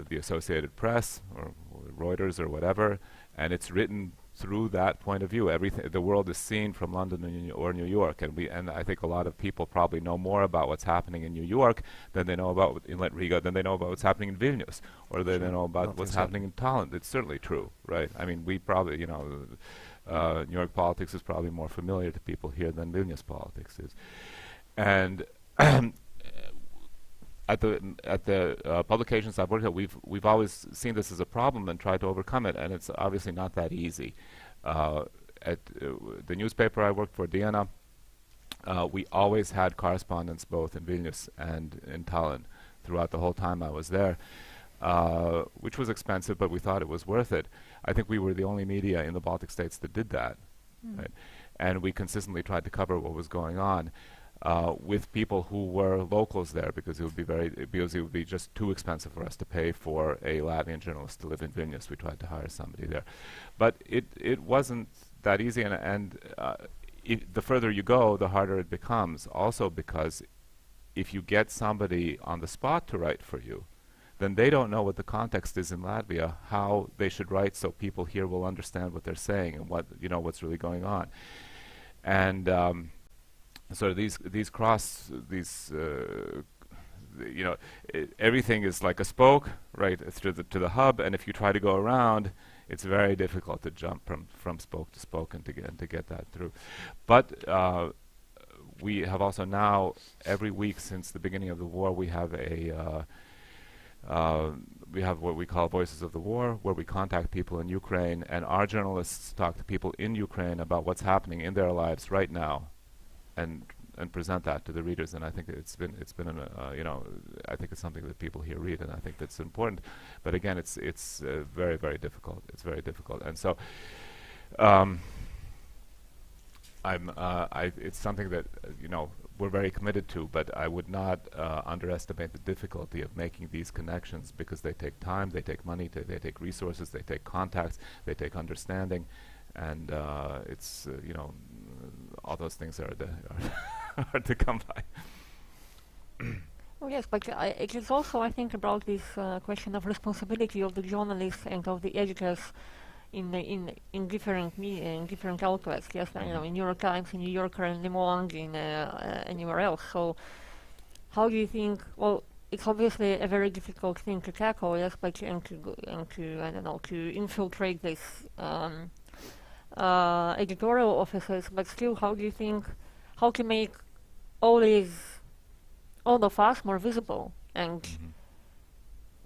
the Associated Press or Reuters or whatever, and it's written through that point of view. Everything, the world is seen from London or New York, and I think a lot of people probably know more about what's happening in New York than they know about in Riga, than they know about what's happening in Vilnius, or they know about what's happening in Tallinn. It's certainly true, right? I mean, we probably, New York politics is probably more familiar to people here than Vilnius politics is, and at the publications I've worked at, we've always seen this as a problem and tried to overcome it, and it's obviously not that easy. At the newspaper I worked for, Diana, we always had correspondents both in Vilnius and in Tallinn throughout the whole time I was there, which was expensive, but we thought it was worth it. I think we were the only media in the Baltic states that did that, right? And we consistently tried to cover what was going on. With people who were locals there, because it would be just too expensive for us to pay for a Latvian journalist to live in Vilnius. We tried to hire somebody there, but it wasn't that easy. And the further you go, the harder it becomes. Also, because if you get somebody on the spot to write for you, then they don't know what the context is in Latvia, how they should write, so people here will understand what they're saying and what's really going on. And so everything is like a spoke, right, to the hub, and if you try to go around, it's very difficult to jump from spoke to spoke and to get that through. But we have also now, every week since the beginning of the war, we have what we call Voices of the War, where we contact people in Ukraine, and our journalists talk to people in Ukraine about what's happening in their lives right now, and present that to the readers. And I think it's been I think it's something that people here read, and I think that's important. But again, it's very, very difficult. It's very difficult, and so it's something that we're very committed to. But I would not underestimate the difficulty of making these connections, because they take time, they take money, they take resources, they take contacts, they take understanding, and it's all those things are hard to come by. Oh yes, but it is also, I think, about this question of responsibility of the journalists and of the editors in different media, in different outlets. Yes, in New York Times, in New Yorker, in Le Monde, in anywhere else. So, how do you think? Well, it's obviously a very difficult thing to tackle, yes, but to infiltrate this editorial offices. But still, how do you think? How to make all of us more visible? And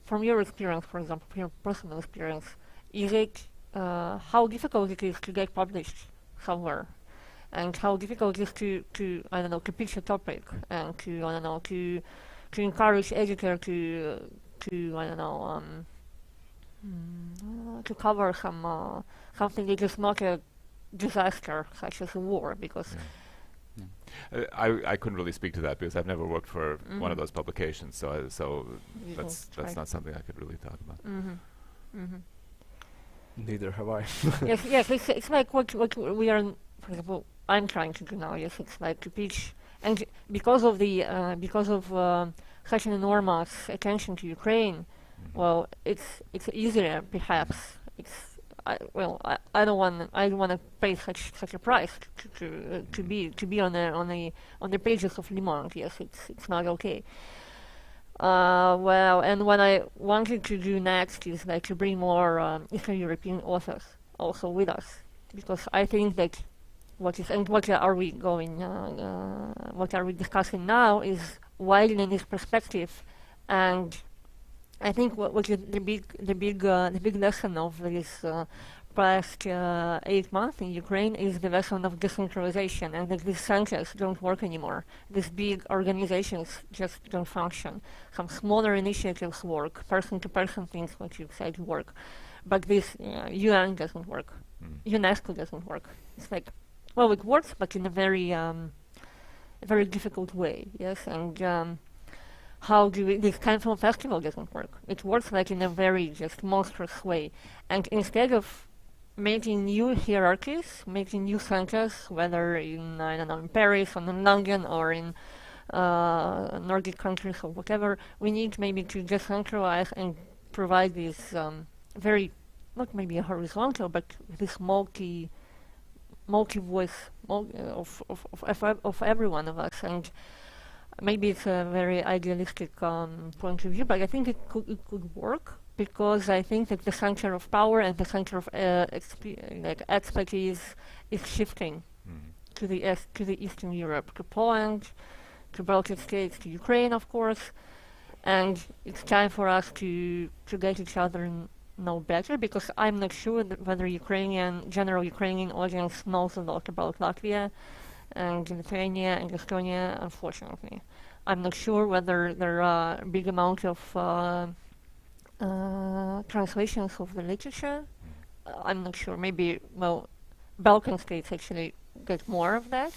from your experience, for example, from your personal experience, is it how difficult it is to get published somewhere, and how difficult it is to pitch a topic, and to encourage editor to cover something that is not a disaster such as a war, because. I couldn't really speak to that, because I've never worked for one of those publications, so that's not something I could really talk about. Neither have I. yes, it's like what we are, for example, I'm trying to do now. Yes, it's like to pitch, and because of such an enormous attention to Ukraine, well, it's easier perhaps. I don't want to pay such a price to be on the pages of Le Monde. Yes, it's not okay. Well, and what I wanted to do next is like to bring more Eastern European authors also with us, because I think that what are we discussing now is widening this perspective, and I think what is the big lesson of this past 8 months in Ukraine is the lesson of decentralization, and that these centers don't work anymore. These big organizations just don't function. Some smaller initiatives work, person-to-person things, what you said, work, but this UN doesn't work. UNESCO doesn't work. It's like, well, it works, but in a very difficult way. Yes, and how do we, this kind of festival doesn't work. It works like in a very just monstrous way, and instead of making new hierarchies, making new centers, whether in, I don't know, in Paris or in London or in Nordic countries or whatever, we need maybe to decentralize and provide this very, not maybe a horizontal, but this multi-voice of every one of us. And maybe it's a very idealistic point of view, but I think it could work, because I think that the center of power and the center of expertise is shifting to the Eastern Europe, to Poland, to Baltic states, to Ukraine, of course, and it's time for us to get each other know better, because I'm not sure whether general Ukrainian audience knows a lot about Latvia and Lithuania and Estonia, unfortunately. I'm not sure whether there are a big amount of translations of the literature. I'm not sure. Maybe, well, Balkan states actually get more of that.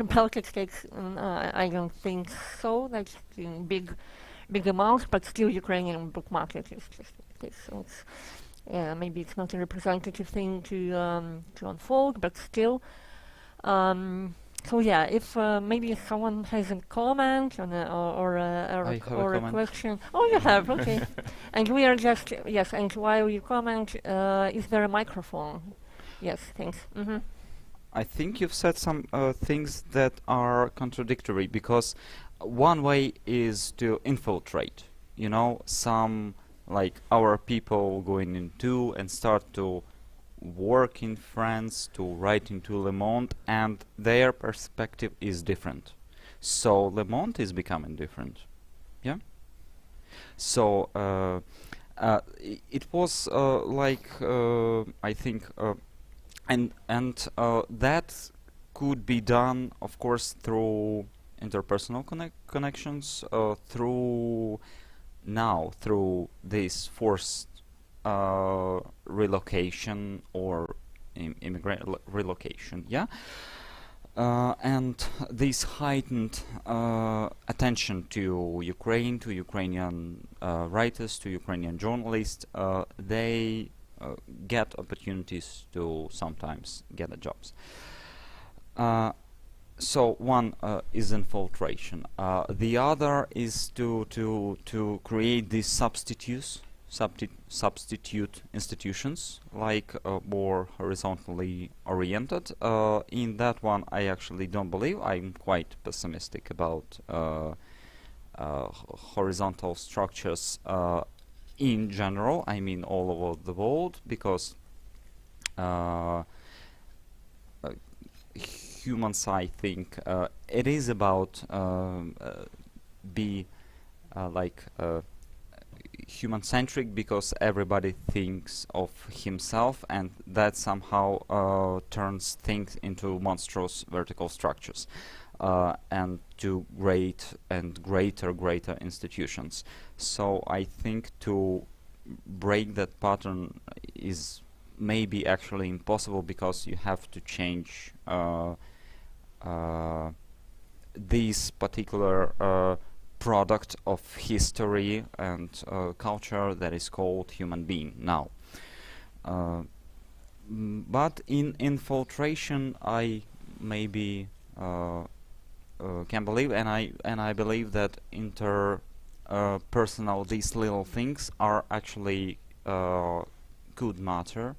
Baltic states, I don't think so. That's in big amounts, but still Ukrainian book market is just like this. So it's, maybe it's not a representative thing to unfold, but still. So yeah, if maybe someone has a comment on or a question. Oh, you have, okay. And we are just, yes, and while you comment, is there a microphone? Yes, thanks. I think you've said some things that are contradictory, because one way is to infiltrate, you know, some, like our people going into and start to work in France, to write into Le Monde, and their perspective is different. So Le Monde is becoming different. Yeah? So it was like, I think, and that could be done, of course, through interpersonal connections, through this forced relocation or immigrant relocation, yeah, and this heightened attention to Ukraine, to Ukrainian writers, to Ukrainian journalists. They get opportunities to sometimes get the jobs. So one is infiltration. The other is to create these substitute institutions, like more horizontally oriented. In that one, I actually don't believe. I'm quite pessimistic about horizontal structures in general. I mean, all over the world, because humans, I think, it is about human-centric, because everybody thinks of himself, and that somehow turns things into monstrous vertical structures, and to greater institutions. So I think to break that pattern is maybe actually impossible, because you have to change this particular product of history and culture that is called human being now. But in infiltration, I maybe can believe, and I believe that personal these little things are actually good matter.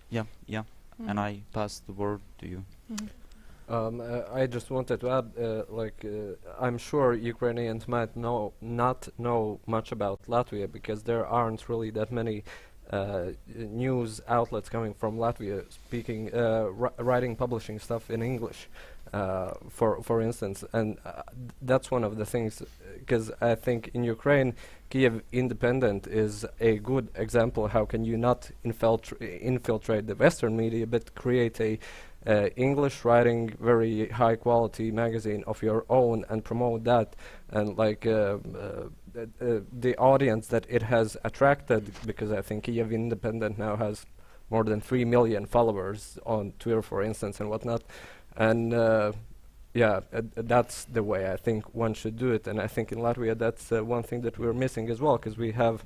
Yeah. And I pass the word to you. I just wanted to add, I'm sure Ukrainians might not know much about Latvia because there aren't really that many news outlets coming from Latvia speaking, writing, publishing stuff in English, for instance, and that's one of the things, because I think in Ukraine, Kyiv Independent is a good example. How can you not infiltrate the Western media, but create a English writing, very high quality magazine of your own and promote that, and the audience that it has attracted, because I think Kyiv Independent now has more than 3 million followers on Twitter, for instance, and whatnot, and that's the way I think one should do it, and I think in Latvia that's one thing that we're missing as well, because we have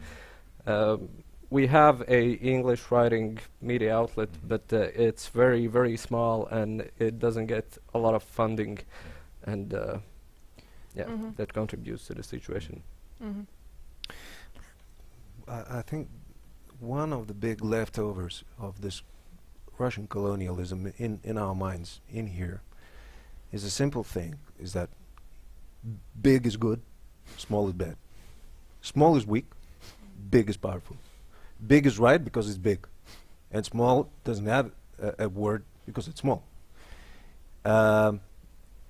a English writing media outlet, but it's very, very small and it doesn't get a lot of funding, and that contributes to the situation. I think one of the big leftovers of this Russian colonialism in our minds in here is a simple thing, is that big is good, small is bad. Small is weak, big is powerful. Big is right because it's big, and small doesn't have a word because it's small. I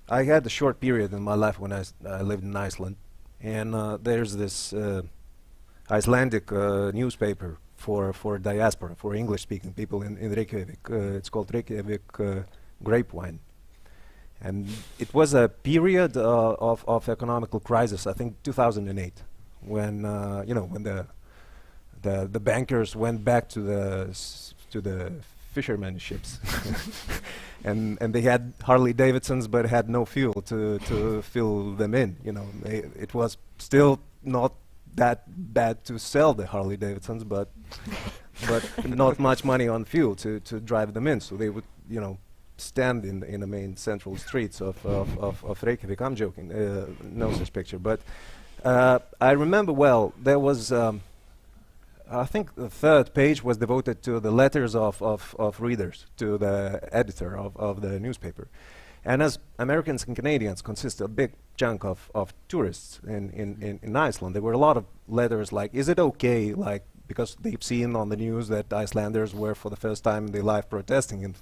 had a short period in my life when I lived in Iceland, and there's this Icelandic newspaper for diaspora, for English-speaking people in Reykjavik. It's called Reykjavik Grapevine. And it was a period of economical crisis, I think 2008, when when the bankers went back to the fishermen ships, and they had Harley Davidsons but had no fuel to fill them in. It was still not that bad to sell the Harley Davidsons, but not much money on fuel to drive them in. So they would stand in the main central streets of Reykjavik. I'm joking, no such picture. But I remember well, there was, I think the third page was devoted to the letters of readers to the editor of the newspaper. And as Americans and Canadians consist a big chunk of tourists in Iceland, there were a lot of letters like, is it okay, because they've seen on the news that Icelanders were for the first time in their life protesting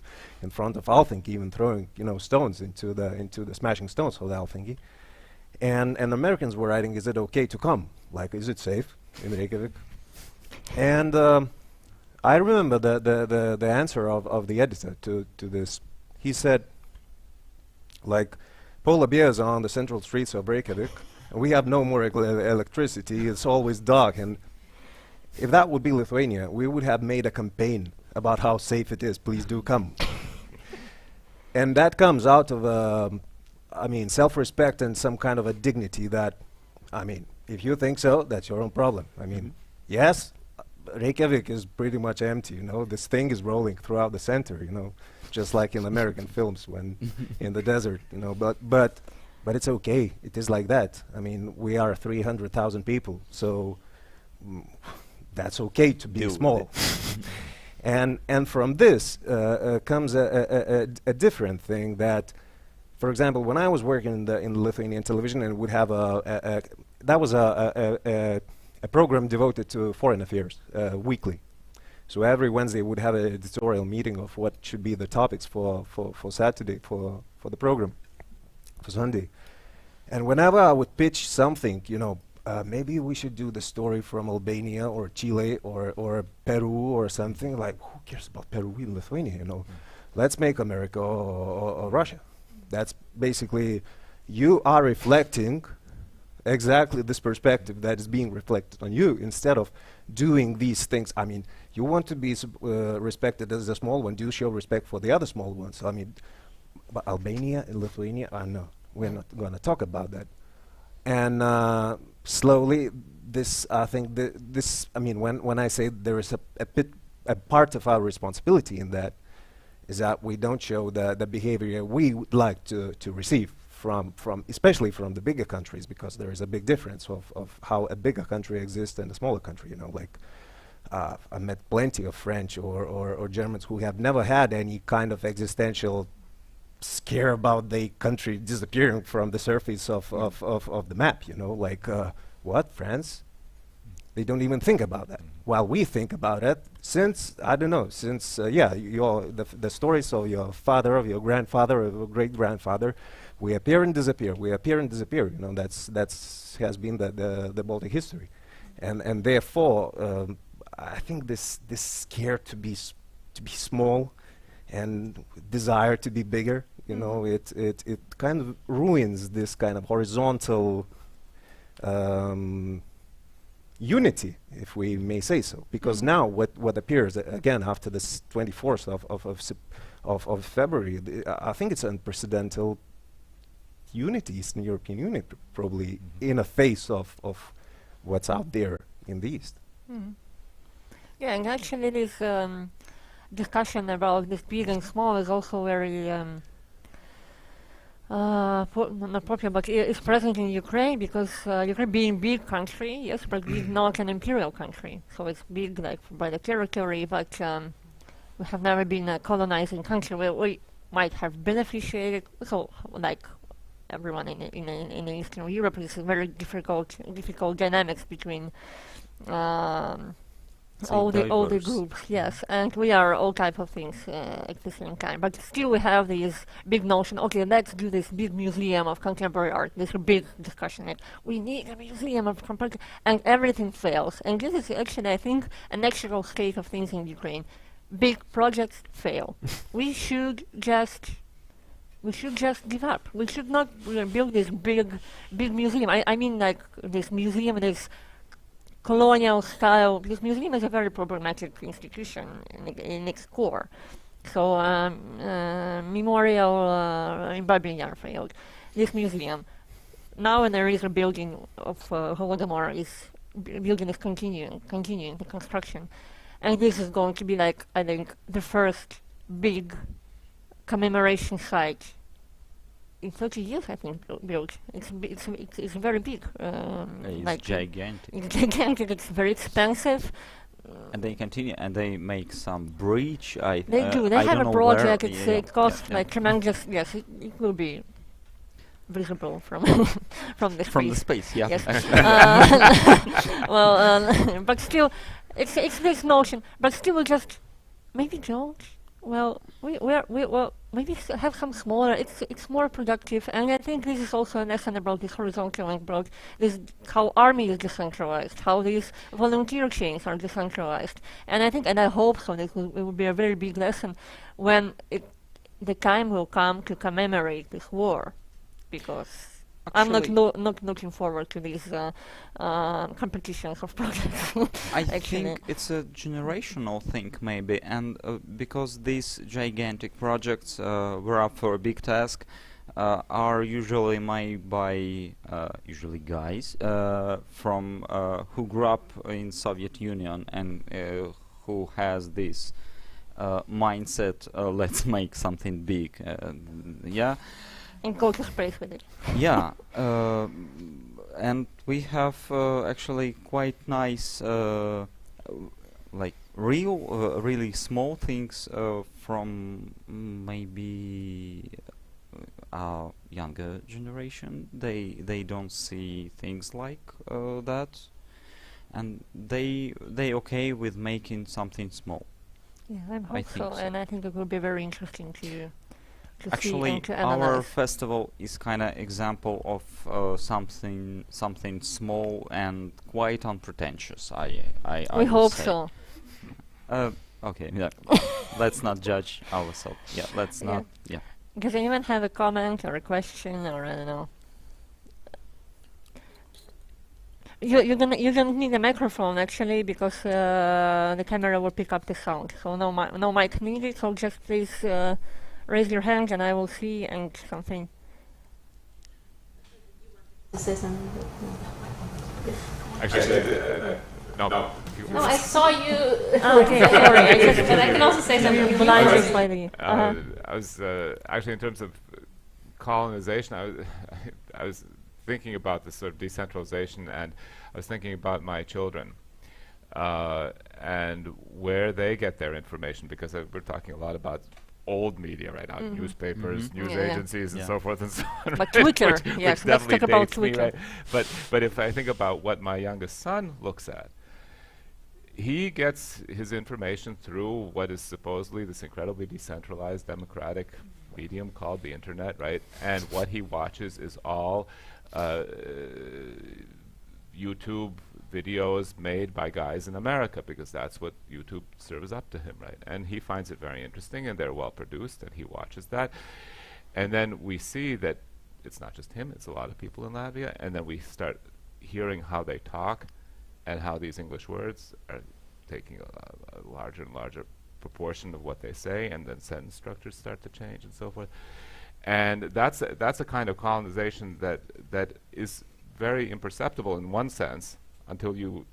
in front of Althingi, even throwing stones into the smashing stones of the Althingi, and Americans were writing, is it okay to come? Is it safe in Reykjavik? And I remember the answer of the editor to this. He said, polar bears are on the central streets of Reykjavik, and we have no more electricity. It's always dark, and if that would be Lithuania, we would have made a campaign about how safe it is. Please do come. And that comes out of, self-respect and some kind of a dignity that, if you think so, that's your own problem. Yes, Reykjavik is pretty much empty, this thing is rolling throughout the center, just like in American films when in the desert, but it's okay. It is like that. We are 300,000 people, so that's okay to be small. And from this comes a different thing that, for example, when I was working in Lithuanian television, and would have a program devoted to foreign affairs weekly. So every Wednesday would have an editorial meeting of what should be the topics for Saturday, for the program, for Sunday. And whenever I would pitch something, maybe we should do the story from Albania or Chile or Peru or something, who cares about Peru in Lithuania, Let's make America or Russia. That's basically, you are reflecting exactly this perspective that is being reflected on you, instead of doing these things. You want to be respected as a small one, do show respect for the other small ones. But Albania and Lithuania, no, we're not going to talk about that. And slowly, I think when I say there is a part of our responsibility in that, is that we don't show the behavior we would like to receive especially from the bigger countries, because there is a big difference of how a bigger country exists and a smaller country. Like I met plenty of French or Germans who have never had any kind of existential scare about the country disappearing from the surface of the map. Like what, France? They don't even think about that. While we think about it since, I don't know, since, the stories of your father, of your grandfather, of your great-grandfather, we appear and disappear, we appear and disappear. That's has been the Baltic history. And therefore, I think this scare to be small and desire to be bigger, it kind of ruins this kind of horizontal unity, if we may say so, because now what appears again after this 24th of February, I think it's unprecedented unity, Eastern European Union, probably in a face of what's out there in the East. Yeah, and actually this discussion about this big and small is also very not popular, but it's present in Ukraine, because Ukraine being big country, yes, but it's not an imperial country, so it's big like by the territory, but we have never been a colonizing country. We might have beneficiated, so like everyone in Eastern Europe, it's a very difficult dynamics between all the groups, yes, and we are all type of things at the same time. But still, we have this big notion. Okay, let's do this big museum of contemporary art. This is a big discussion. Like, we need a museum of contemporary, and everything fails. And this is actually, I think, a natural state of things in Ukraine. Big projects fail. we should just give up. We should not build this big museum. I mean, like this museum, this colonial style, because museum is a very problematic institution in its core. So memorial in Babylon failed. This museum, now when there is a building of Holodomor, building is continuing the construction, and this is going to be like, I think, the first big commemoration site in 30 years, I think, built. It's very big. It's like gigantic. It's gigantic. It's very expensive. And they continue, and they make some bridge. They do. They have a project. It costs like tremendous. Yes, it will be visible from from the space. From the space, yeah. Yes. Well, but still, it's this notion. But still, we just maybe don't. Well, well, maybe have some smaller. It's more productive, and I think this is also a lesson about this horizontal and about this how army is decentralized, how these volunteer chains are decentralized, and I think, and I hope so. This will be a very big lesson when the time will come to commemorate this war, because I'm not looking forward to these competitions of projects. I think it's a generational thing, maybe, and because these gigantic projects were up for a big task, are usually made by usually guys from who grew up in Soviet Union and who has this mindset. Let's make something big. Yeah. And go to space with it. Yeah, and we have actually quite nice, like really small things from maybe our younger generation. They don't see things like that, and they okay with making something small. Yeah, I hope so, and I think it will be very interesting to actually, our festival is kind of example of something small and quite unpretentious. I we hope say. so. Okay, yeah. Let's not judge ourselves. Yeah, let's not. Yeah. Does anyone have a comment or a question, or I don't know? You're gonna need a microphone actually, because the camera will pick up the sound. So no mic needed. So just please. Raise your hand and I will see, and something. Say something. Actually, no. No, I saw you. Okay, sorry. But I can also say something. Blinded by the. I was actually, in terms of colonization, I was thinking about this sort of decentralization, and I was thinking about my children and where they get their information, because we're talking a lot about old media right now, newspapers, news agencies, and so forth and so on. But Twitter, yes, let's talk about Twitter. But if I think about what my youngest son looks at, he gets his information through what is supposedly this incredibly decentralized democratic medium called the internet, right? And what he watches is all YouTube videos made by guys in America, because that's what YouTube serves up to him, right? And he finds it very interesting, and they're well produced, and he watches that. And then we see that it's not just him, it's a lot of people in Latvia, and then we start hearing how they talk and how these English words are taking a larger and larger proportion of what they say, and then sentence structures start to change and so forth. And that's a kind of colonization that is very imperceptible in one sense, until you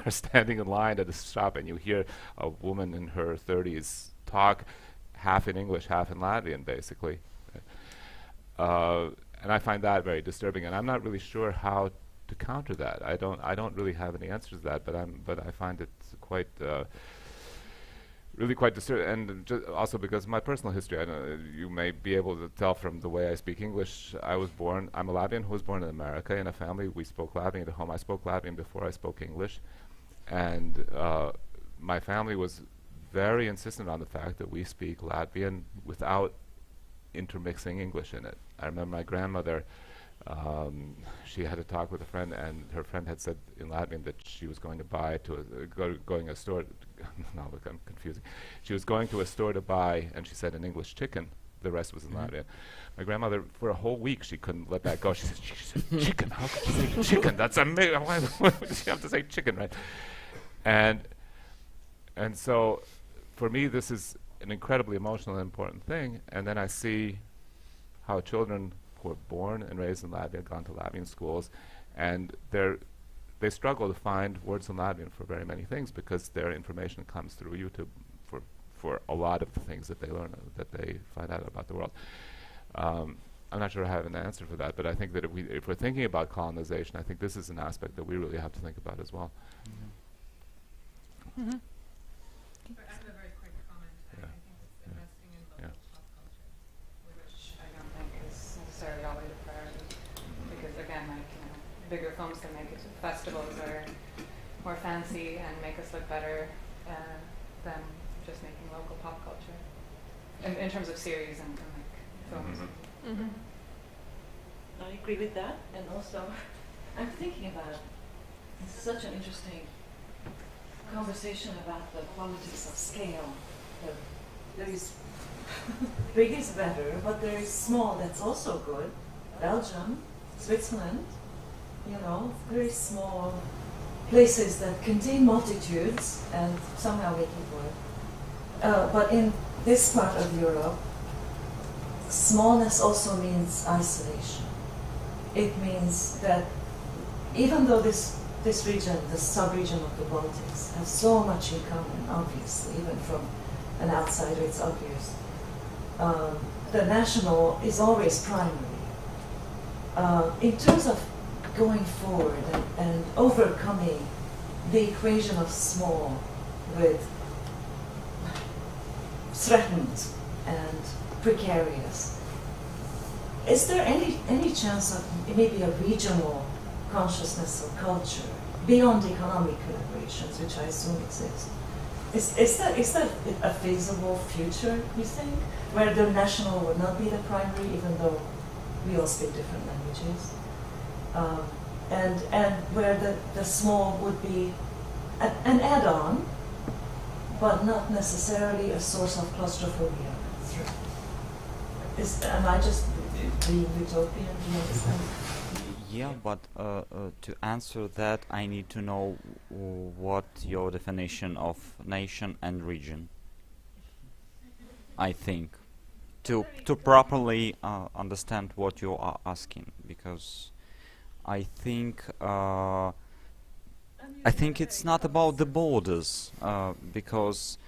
are standing in line at a shop and you hear a woman in her 30s talk half in English, half in Latvian, basically. And I find that very disturbing, and I'm not really sure how to counter that. I don't really have any answers to that, but I find it quite really quite disturbing, and also because my personal history, I know you may be able to tell from the way I speak English. I'm a Latvian who was born in America in a family. We spoke Latvian at home. I spoke Latvian before I spoke English, and my family was very insistent on the fact that we speak Latvian without intermixing English in it. I remember my grandmother, she had a talk with a friend, and her friend had said in Latvian that she was going to buy going to a store. No, look, I'm confusing. She was going to a store to buy, and she said in English, chicken. The rest was in Latvian. My grandmother, for a whole week, she couldn't let that go. She said, chicken. How could you say chicken? That's amazing. Why would she have to say chicken, right? And so, for me, this is an incredibly emotional and important thing. And then I see how children who are born and raised in Latvia, gone to Latvian schools, and they struggle to find words in Latvian for very many things, because their information comes through YouTube for a lot of the things that they learn, that they find out about the world. I'm not sure I have an answer for that, but I think that if we're thinking about colonization, I think this is an aspect that we really have to think about as well. I have a very quick comment. I think it's investing in local pop culture, which I don't think is necessarily always a priority, because again, like, you know, bigger films that make it to festivals are more fancy and make us look better than just making local pop culture in terms of series and like films. I agree with that, and also I'm thinking about it's such an interesting conversation about the politics of scale. There is big is better, but there is small that's also good. Belgium, Switzerland, you know, very small places that contain multitudes and somehow make it work. But in this part of Europe, smallness also means isolation. It means that even though this region, the sub-region of the Baltics, has so much in common, obviously, even from an outsider it's obvious, the national is always primary. In terms of going forward and overcoming the equation of small with threatened and precarious, is there any chance of maybe a regional consciousness or culture beyond economic collaborations, which I assume exist? Is that a feasible future, you think, where the national would not be the primary, even though we all speak different languages, and where the small would be an add-on, but not necessarily a source of claustrophobia? Am I just being utopian? Do you understand? Yeah, but to answer that, I need to know what your definition of nation and region. I think to properly understand what you are asking, because I think it's not about the borders, because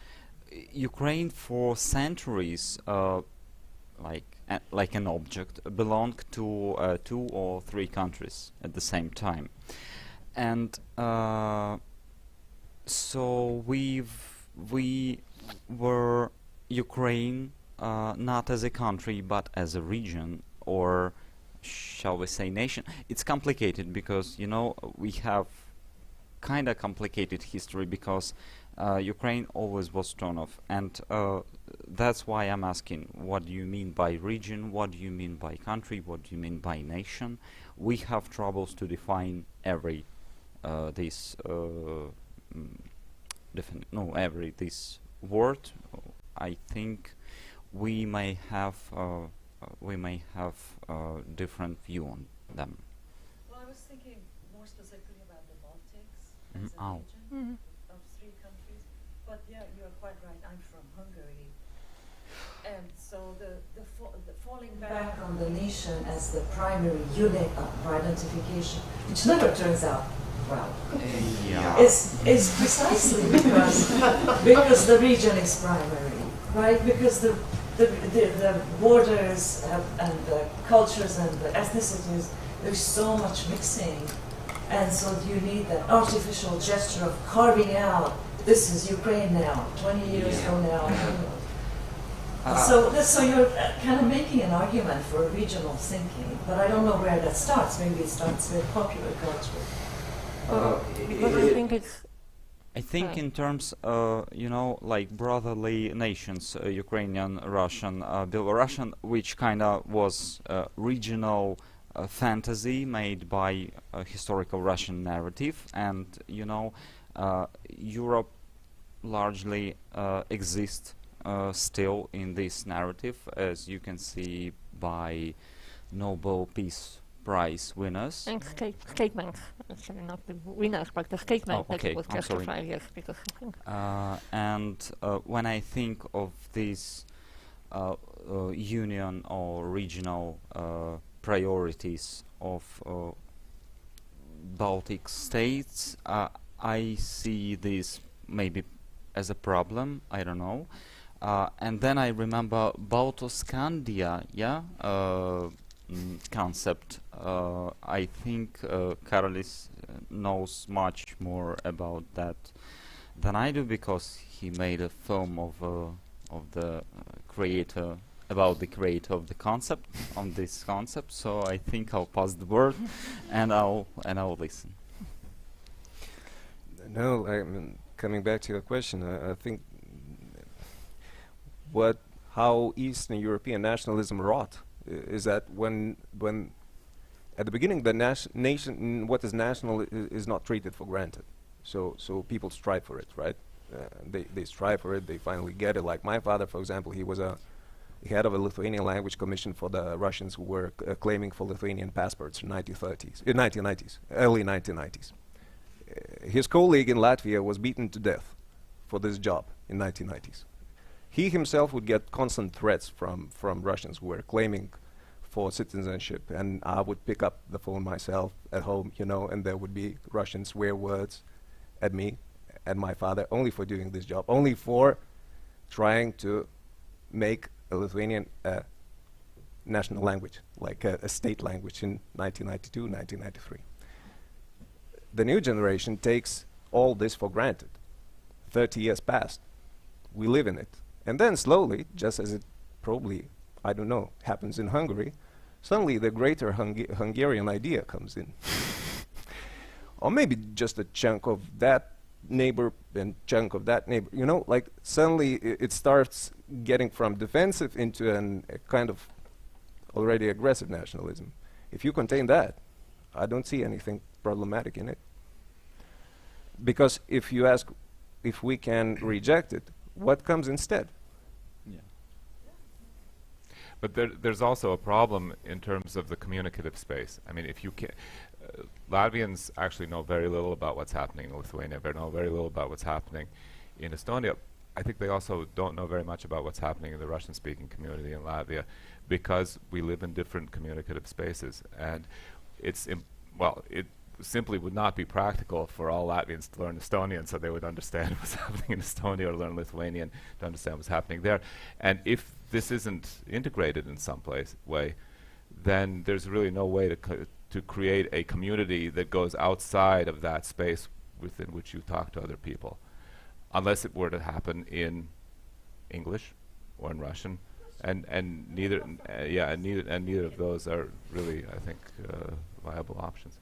Ukraine for centuries, like like an object, belong to 2 or 3 countries at the same time. And so we were Ukraine not as a country but as a region, or shall we say nation. It's complicated because, you know, we have kind of complicated history because Ukraine always was torn off, and that's why I'm asking, what do you mean by region, what do you mean by country, what do you mean by nation? We have troubles to define every this this word. I think we may have different view on them. Well, I was thinking more specifically about the Baltics Mhm. as a Oh. region of 3 countries. But yeah, you are quite right. I'm from Hungary, and so the falling back on the nation as the primary unit of identification, which never turns out well, is precisely because the region is primary, right? Because the borders and the cultures and the ethnicities, there's so much mixing, and so you need that artificial gesture of carving out, this is Ukraine now, 20 years from now. So you're kind of making an argument for regional thinking, but I don't know where that starts. Maybe it starts with popular culture. Because I think it's I think in terms, you know, like brotherly nations, Ukrainian, Russian, Belarusian, which kind of was regional fantasy made by a historical Russian narrative, and, you know, Europe largely exists still in this narrative, as you can see by Nobel Peace Prize winners. and statement. Actually, not the winners, but the statement Oh, that okay, was I'm sorry. justified, yes, because I think And when I think of these union or regional priorities of Baltic states, I see this maybe as a problem, I don't know. And then I remember Baltoscandia, concept. I think Karolis knows much more about that than I do, because he made a film of the creator, about the creator of the concept, on this concept. So I think I'll pass the word and I'll listen. No, I mean, coming back to your question, I think how Eastern European nationalism wrought is that when at the beginning the nation, what is national is not treated for granted. So people strive for it, right? They strive for it. They finally get it. Like my father, for example, he was a head of a Lithuanian language commission for the Russians who were claiming for Lithuanian passports in 1990s, early 1990s. His colleague in Latvia was beaten to death for this job in 1990s. He himself would get constant threats from Russians who were claiming for citizenship, and I would pick up the phone myself at home, you know, and there would be Russian swear words at me and my father, only for doing this job, only for trying to make a Lithuanian national language, like a state language in 1992, 1993. The new generation takes all this for granted. 30 years passed. We live in it. And then slowly, just as it probably, I don't know, happens in Hungary, suddenly the greater Hungarian idea comes in. Or maybe just a chunk of that neighbor and chunk of that neighbor. You know, like suddenly it starts getting from defensive into a kind of already aggressive nationalism. If you contain that, I don't see anything problematic in it. Because if you ask if we can reject it, what comes instead? But there's also a problem in terms of the communicative space. I mean, if you can, Latvians actually know very little about what's happening in Lithuania. They know very little about what's happening in Estonia. I think they also don't know very much about what's happening in the Russian-speaking community in Latvia, because we live in different communicative spaces, and it's simply would not be practical for all Latvians to learn Estonian, so they would understand what's happening in Estonia, or learn Lithuanian to understand what's happening there. And if this isn't integrated in some way, then there's really no way to create a community that goes outside of that space within which you talk to other people, unless it were to happen in English or in Russian, and neither of those are really, I think, viable options.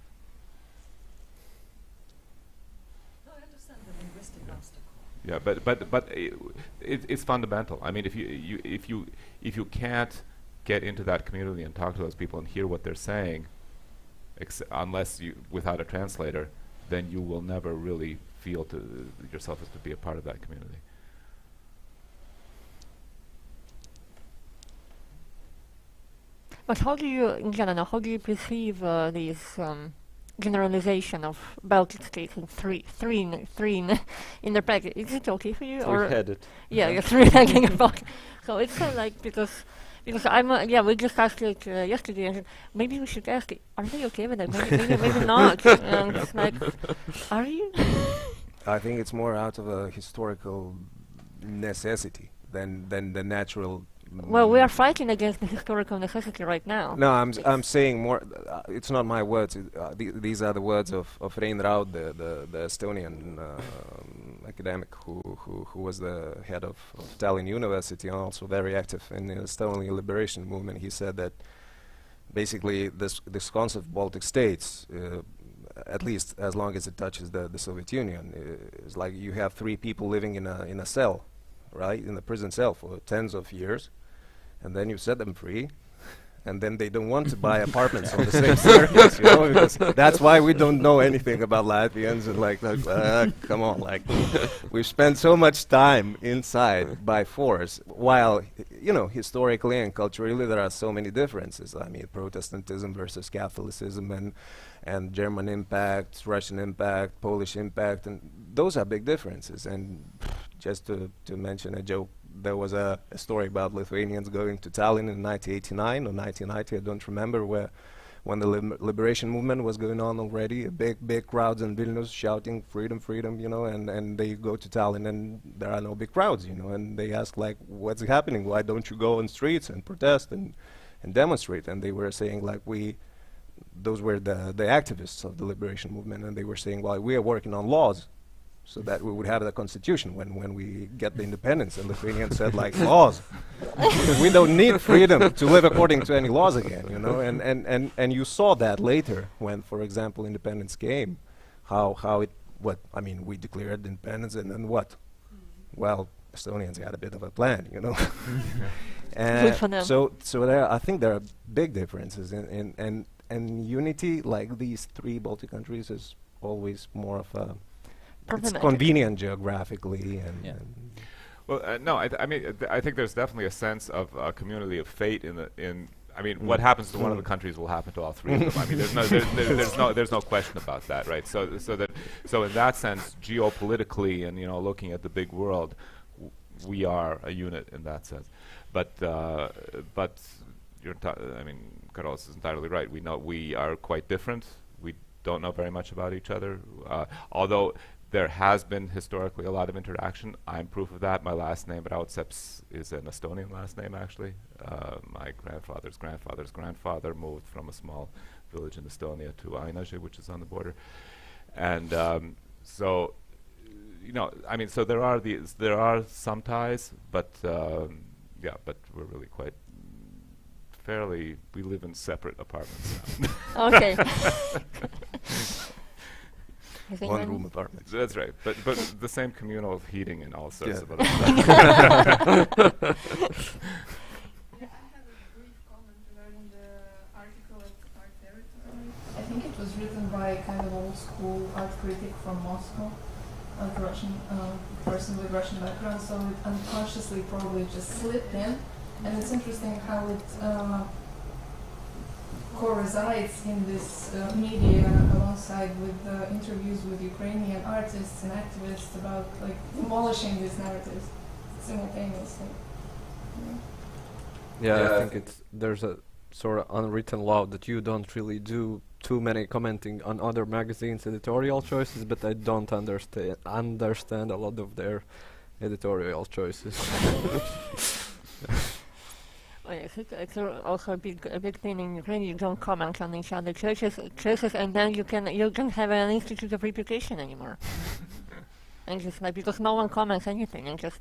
No, I understand the linguistic obstacle. Yeah, but it's fundamental. I mean, if you can't get into that community and talk to those people and hear what they're saying, unless you without a translator, then you will never really feel to yourself as to be a part of that community. But how do you, in general, how do you perceive these generalization of Baltic states in three in their practice? Is it okay for you? Three-headed. Yeah, you're three-headed about. So it's kind of like because I'm we just asked it yesterday. And maybe we should ask it. Are they okay with it? Maybe not. And it's like, are you? I think it's more out of a historical necessity than the natural. Well, we are fighting against the historical necessity right now. No, I'm saying more. It's not my words. These are the words of Rein Raud, the Estonian academic who was the head of Tallinn University and also very active in the Estonian liberation movement. He said that basically this concept of Baltic states, at least as long as it touches the Soviet Union, is like you have three people living in a cell, right, in the prison cell for tens of years, and then you set them free, and then they don't want to buy apartments on the same surface, you know, because that's why we don't know anything about Latvians, and like come on, like we've spent so much time inside by force, while you know historically and culturally there are so many differences. I mean, Protestantism versus Catholicism, and German impact, Russian impact, Polish impact, and those are big differences. And just to mention a joke, there was a story about Lithuanians going to Tallinn in 1989 or 1990, I don't remember, when the liberation movement was going on already, big crowds in Vilnius shouting freedom, freedom, you know, and they go to Tallinn and there are no big crowds, you know, and they ask like, what's happening? Why don't you go on streets and protest and demonstrate? And they were saying like, those were the activists of the liberation movement, and they were saying, well, we are working on laws so that we would have the constitution when we get the independence. And Lithuanians said, like, laws? We don't need freedom to live according to any laws again, you know. And you saw that later when, for example, independence came, I mean, we declared independence, and then what? Well, Estonians had a bit of a plan, you know. So there, I think there are big differences, and unity, like these three Baltic countries, is always more of a. It's convenient geographically, and well, no, I mean, I think there's definitely a sense of a community of fate I mean, what happens to one of the countries will happen to all three of them. I mean, there's no question about that, right? So in that sense, geopolitically, and you know, looking at the big world, we are a unit in that sense. But I mean, Karolis is entirely right. We know we are quite different. We don't know very much about each other, although there has been historically a lot of interaction. I'm proof of that. My last name, Raudseps, is an Estonian last name, actually. My grandfather's grandfather's grandfather moved from a small village in Estonia to Ainaži, which is on the border. And so, you know, I mean, so there are some ties, but yeah, but we're really quite we live in separate apartments now. Okay. One-room apartments. That's right, but the same communal heating and all sorts of other Yeah, I have a brief comment regarding the article at Art Territory. I think it was written by a kind of old-school art critic from Moscow, a Russian person with Russian background, so it unconsciously probably just slipped in. And it's interesting how it co-resides in this media alongside with interviews with Ukrainian artists and activists about like demolishing these narratives simultaneously. Yeah, I think there's a sort of unwritten law that you don't really do too many commenting on other magazines' editorial choices, but I don't understand a lot of their editorial choices. Well, it's also a big thing in Ukraine. You don't comment on each other choices, and then you can have an institute of reputation anymore. And just like, because no one comments anything, and just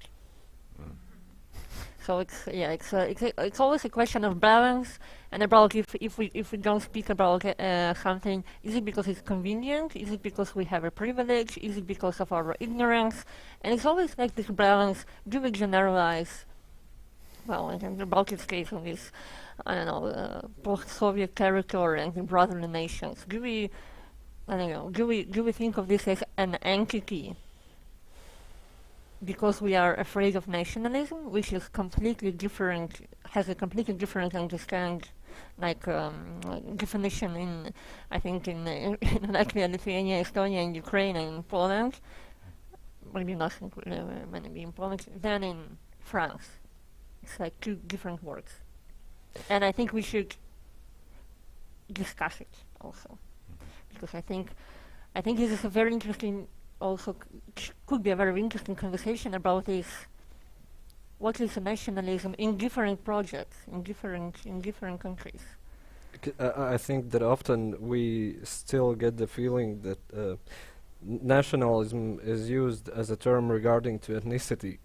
so it's always a question of balance, and about if we don't speak about something, is it because it's convenient? Is it because we have a privilege? Is it because of our ignorance? And it's always like this balance. Do we generalize? Well, in the Baltic states, in this, I don't know, post-Soviet territory and the brotherly nations, do we think of this as an entity because we are afraid of nationalism, which is completely different, has a completely different definition in, I think, in Latvia, Lithuania, Estonia, and Ukraine, and Poland, maybe not maybe in Poland, than in France. It's like two different words. And I think we should discuss it also. Because I think this is a very interesting, also could be a very interesting conversation about this. What is nationalism in different projects, in different countries? I think that often we still get the feeling that nationalism is used as a term regarding to ethnicity,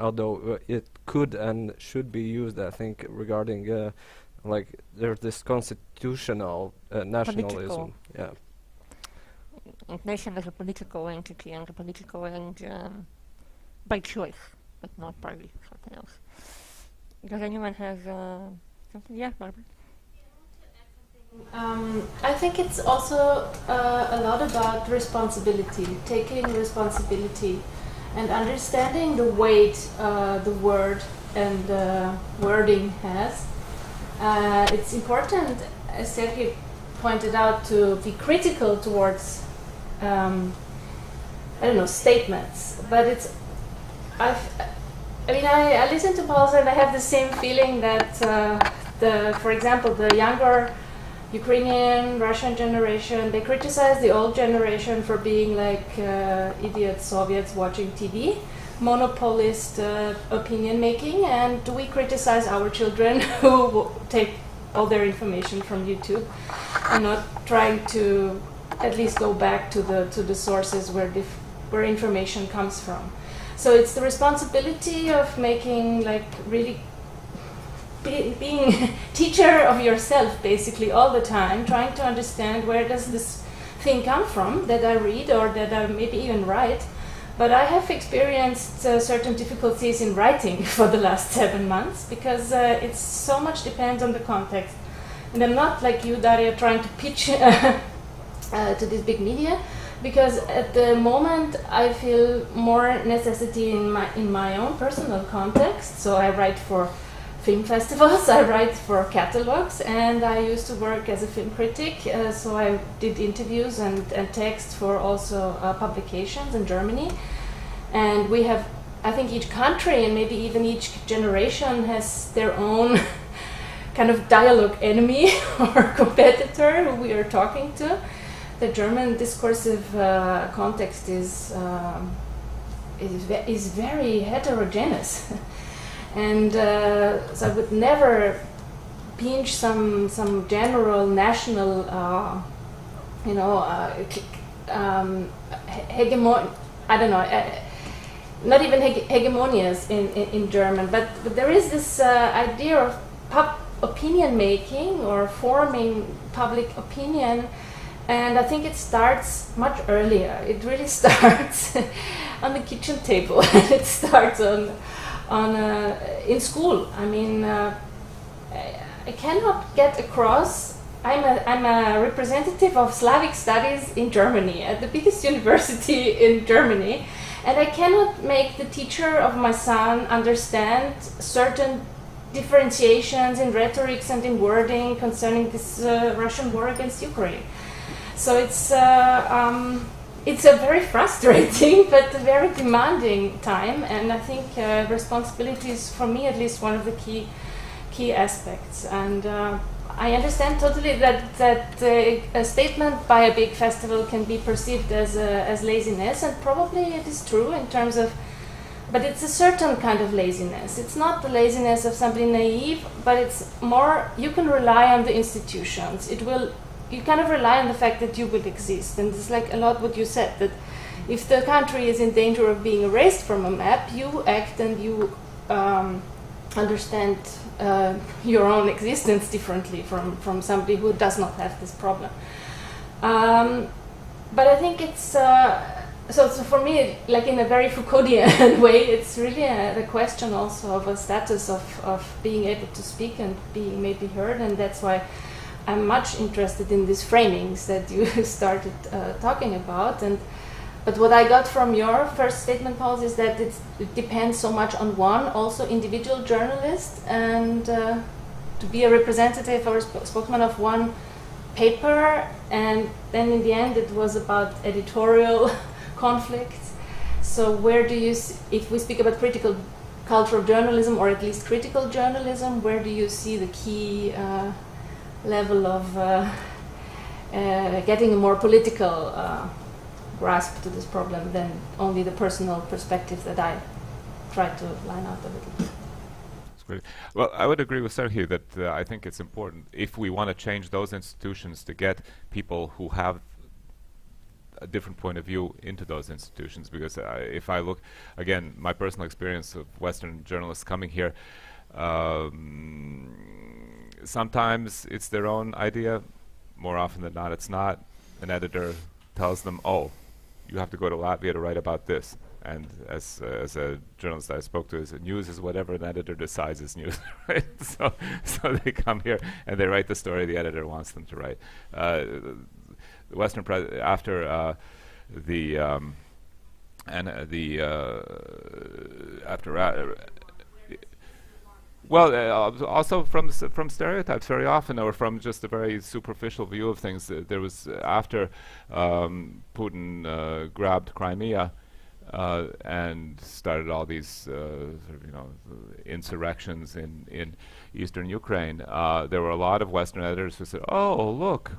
although it could and should be used, I think, regarding like there's this constitutional nationalism. Yeah. And nation is a political entity, and a political and by choice, but not partly something else. Does anyone have something? Yeah, Barbara. I think it's also a lot about responsibility, taking responsibility and understanding the weight the word and the wording has. It's important, as Sergei pointed out, to be critical towards, statements. But it's, I listen to Paul's and I have the same feeling that for example, the younger Ukrainian, Russian generation, they criticize the old generation for being like idiot Soviets watching TV, monopolist opinion making, and we criticize our children who take all their information from YouTube and not trying to at least go back to the sources where information comes from. So it's the responsibility of making like really being teacher of yourself basically all the time, trying to understand where does this thing come from that I read or that I maybe even write. But I have experienced certain difficulties in writing for the last 7 months because it's so much depends on the context. And I'm not like you, Daria, trying to pitch to this big media, because at the moment I feel more necessity in my own personal context. So I write for film festivals, I write for catalogs, and I used to work as a film critic, so I did interviews and text for also publications in Germany. And we have, I think each country and maybe even each generation has their own kind of dialogue enemy or competitor who we are talking to. The German discursive context is very heterogeneous. And so I would never pinch some general national, not even hegemonias in German, but there is this idea of opinion making or forming public opinion, and I think it starts much earlier. It really starts on the kitchen table, and it starts in school. I mean, I cannot get across. I'm a representative of Slavic studies in Germany at the biggest university in Germany, and I cannot make the teacher of my son understand certain differentiations in rhetorics and in wording concerning this Russian war against Ukraine. So it's a very frustrating but very demanding time, and I think responsibility is, for me at least, one of the key aspects. And I understand totally that a statement by a big festival can be perceived as laziness, and probably it is true in terms of, but it's a certain kind of laziness. It's not the laziness of somebody naive, but it's more, you can rely on the institutions. You kind of rely on the fact that you will exist, and it's like a lot what you said, that if the country is in danger of being erased from a map, you act and you understand your own existence differently from somebody who does not have this problem. But I think it's, so for me, like in a very Foucauldian way, it's really the question also of a status of being able to speak and being maybe heard, and that's why I'm much interested in these framings that you started talking about. But what I got from your first statement, Paul, is that it depends so much on one, also individual journalist, and to be a representative or spokesman of one paper, and then in the end it was about editorial conflicts. So where do you, if we speak about critical cultural journalism, or at least critical journalism, where do you see the key level of getting a more political grasp to this problem than only the personal perspective that I tried to line out a little bit? That's great. Well, I would agree with Sergei that I think it's important, if we want to change those institutions, to get people who have a different point of view into those institutions. Because if I look, again, my personal experience of Western journalists coming here, sometimes it's their own idea. More often than not, it's not. An editor tells them, oh, you have to go to Latvia to write about this. And as a journalist I spoke to, news is whatever an editor decides is news, right? So they come here and they write the story the editor wants them to write. The Western after also from stereotypes very often, or from just a very superficial view of things. There was after Putin grabbed Crimea and started all these sort of, insurrections in eastern Ukraine. There were a lot of Western editors who said, "Oh, look,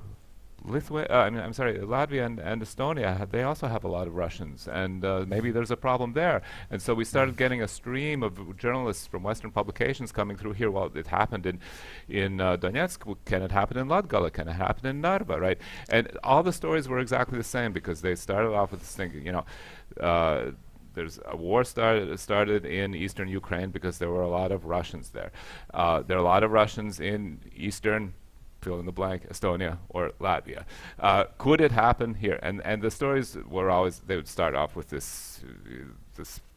Latvia and Estonia, they also have a lot of Russians, and maybe there's a problem there." And so we started getting a stream of journalists from Western publications coming through here. Well, it happened in Donetsk. Can it happen in Latgale? Can it happen in Narva? Right? And all the stories were exactly the same, because they started off with this thing, there's a war started in eastern Ukraine because there were a lot of Russians there. There are a lot of Russians in eastern, fill in the blank, Estonia or Latvia. Could it happen here? And the stories were always, they would start off with this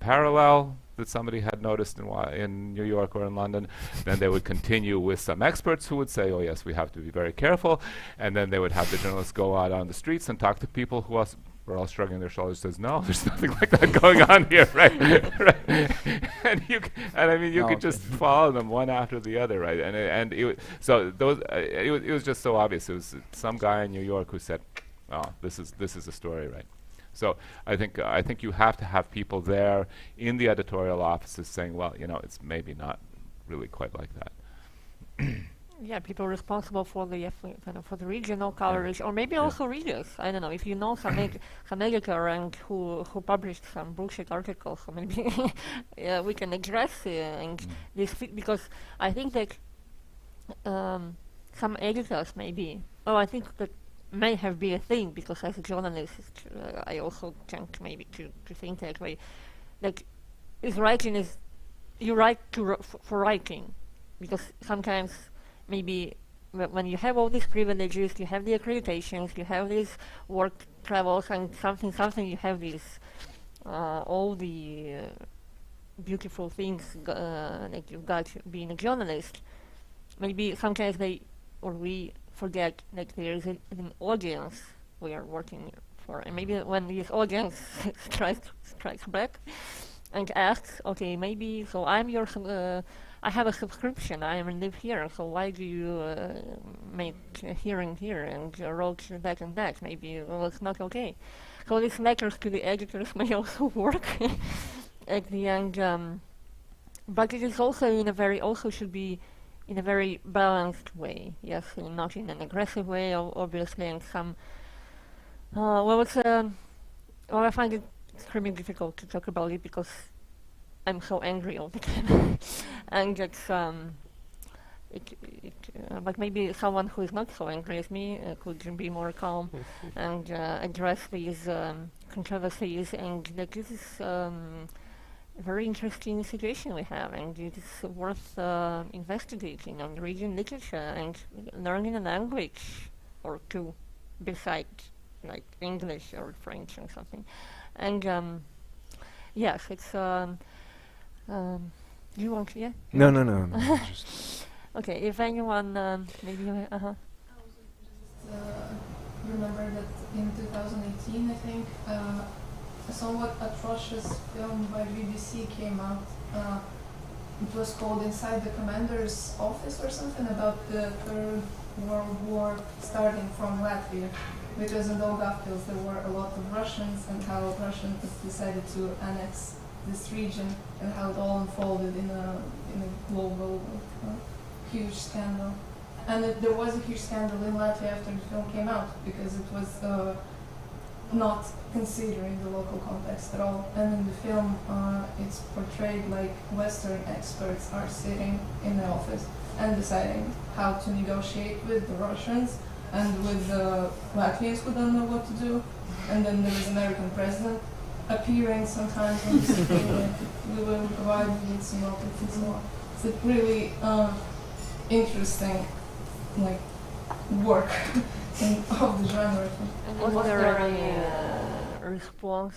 parallel that somebody had noticed in New York or in London. Then they would continue with some experts who would say, oh yes, we have to be very careful. And then they would have the journalists go out on the streets and talk to people who were all shrugging their shoulders, says, no, there's nothing like that going on here, right? Right. And you could just follow them one after the other, right? It was just so obvious. It was some guy in New York who said, oh, this is a story, right? So I think you have to have people there in the editorial offices saying, well, it's maybe not really quite like that. Yeah, people responsible for the for the regional coverage, or maybe also readers. I don't know, if you know some editor and who published some bullshit articles, so maybe we can address this, because I think that some editors maybe. Oh, I think that may have been a thing, because as a journalist, I also tend maybe to think that way. Like, writing is, you write for writing, because sometimes maybe when you have all these privileges, you have the accreditations, you have these work travels, and something you have these all the beautiful things that you've got being a journalist. Maybe sometimes we forget that there is an audience we are working for, and maybe when this audience strikes back and asks, okay, maybe so I'm your I have a subscription, I live here, so why do you make a hearing here and wrote that and that? Maybe it's not okay. So these letters to the editors may also work at the end, but it is also also should be in a very balanced way. Yes, not in an aggressive way, obviously, and some. I find it extremely difficult to talk about it because I'm so angry all the time, and it's but maybe someone who is not so angry as me could be more calm and address these controversies, and that this is a very interesting situation we have, and it is worth investigating and reading literature and learning a language or two besides like English or French or something. And yes, it's you want to, yeah? No. Just Okay, if anyone maybe remember that in 2018, I think, a somewhat atrocious film by BBC came out. It was called Inside the Commander's Office or something, about the Third World War starting from Latvia. Because in Daugavpils there were a lot of Russians, and how Russians decided to annex this region, and how it all unfolded in a global huge scandal. And there was a huge scandal in Latvia after the film came out, because it was not considering the local context at all. And in the film, it's portrayed like Western experts are sitting in the office and deciding how to negotiate with the Russians and with the Latvians who don't know what to do. And then there is American president appearing sometimes on the screen, like, we will provide you with some rockets and so on. It's a really interesting work of the genre. And was there any response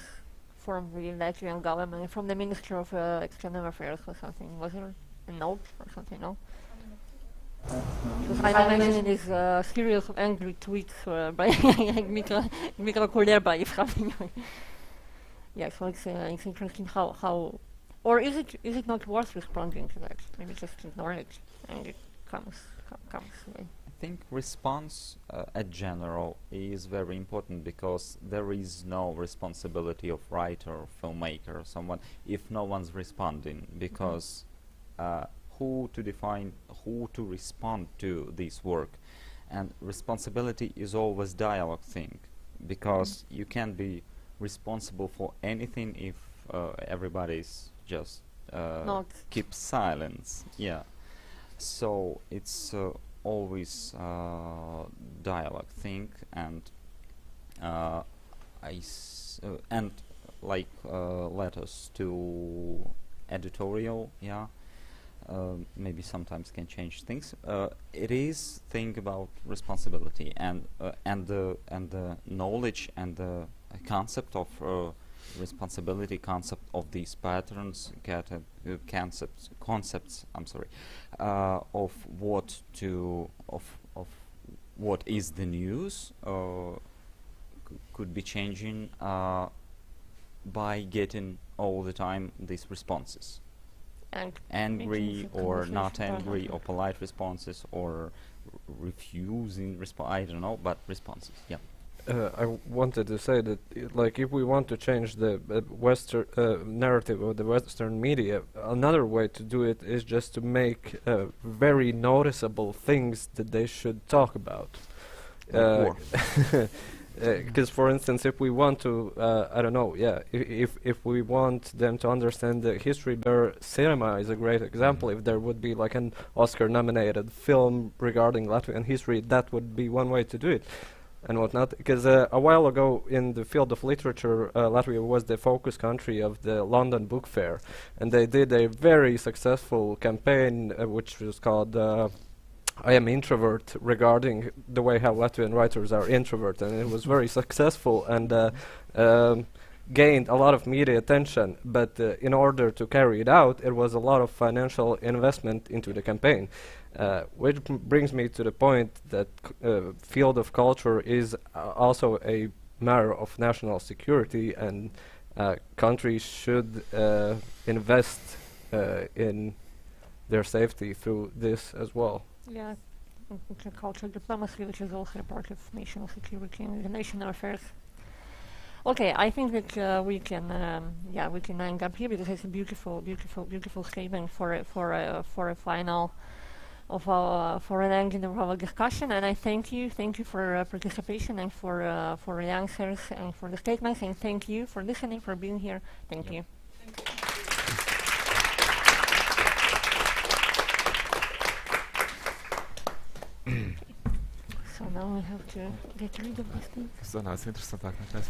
from the Latvian government, from the Minister of External Affairs or something? Was there a note or something, no? Because I mentioned this series of angry tweets by Mikro Kuleba, if something. Yeah, so it's interesting how, or is it not worth responding to that? Maybe just ignore it and it comes. I think response at general is very important, because there is no responsibility of writer or filmmaker or someone if no one's responding, because who to define, who to respond to this work, and responsibility is always dialogue thing, because you can't be responsible for anything if everybody's just keeps silence. Yeah. So it's always dialogue thing, and letters to editorial, yeah, maybe sometimes can change things. It is thing about responsibility and the knowledge and the concept of responsibility, concept of these patterns, concepts. I'm sorry, of what what is the news could be changing by getting all the time these responses, angry or not angry, or polite responses, or refusing I don't know, but responses. Yeah. I wanted to say that, like, if we want to change the Western narrative of the Western media, another way to do it is just to make very noticeable things that they should talk about. Because, for instance, if we want to, I don't know, yeah, if we want them to understand the history better, cinema is a great example. If there would be like an Oscar-nominated film regarding Latvian history, that would be one way to do it. And whatnot, because a while ago in the field of literature, Latvia was the focus country of the London Book Fair, and they did a very successful campaign which was called I Am Introvert, regarding the way how Latvian writers are introvert, and it was very successful and gained a lot of media attention. But in order to carry it out, it was a lot of financial investment into the campaign. Which brings me to the point that field of culture is also a matter of national security, and countries should invest in their safety through this as well. Yeah, it's a cultural diplomacy, which is also a part of national security and international affairs. Okay, I think that we can end up here, because it's a beautiful statement for a final for arranging the public discussion. And I thank you for participation and for the answers and for the statements. And thank you for listening, for being here. Thank you. So now we have to get rid of this thing. So now it's interesting talking to us.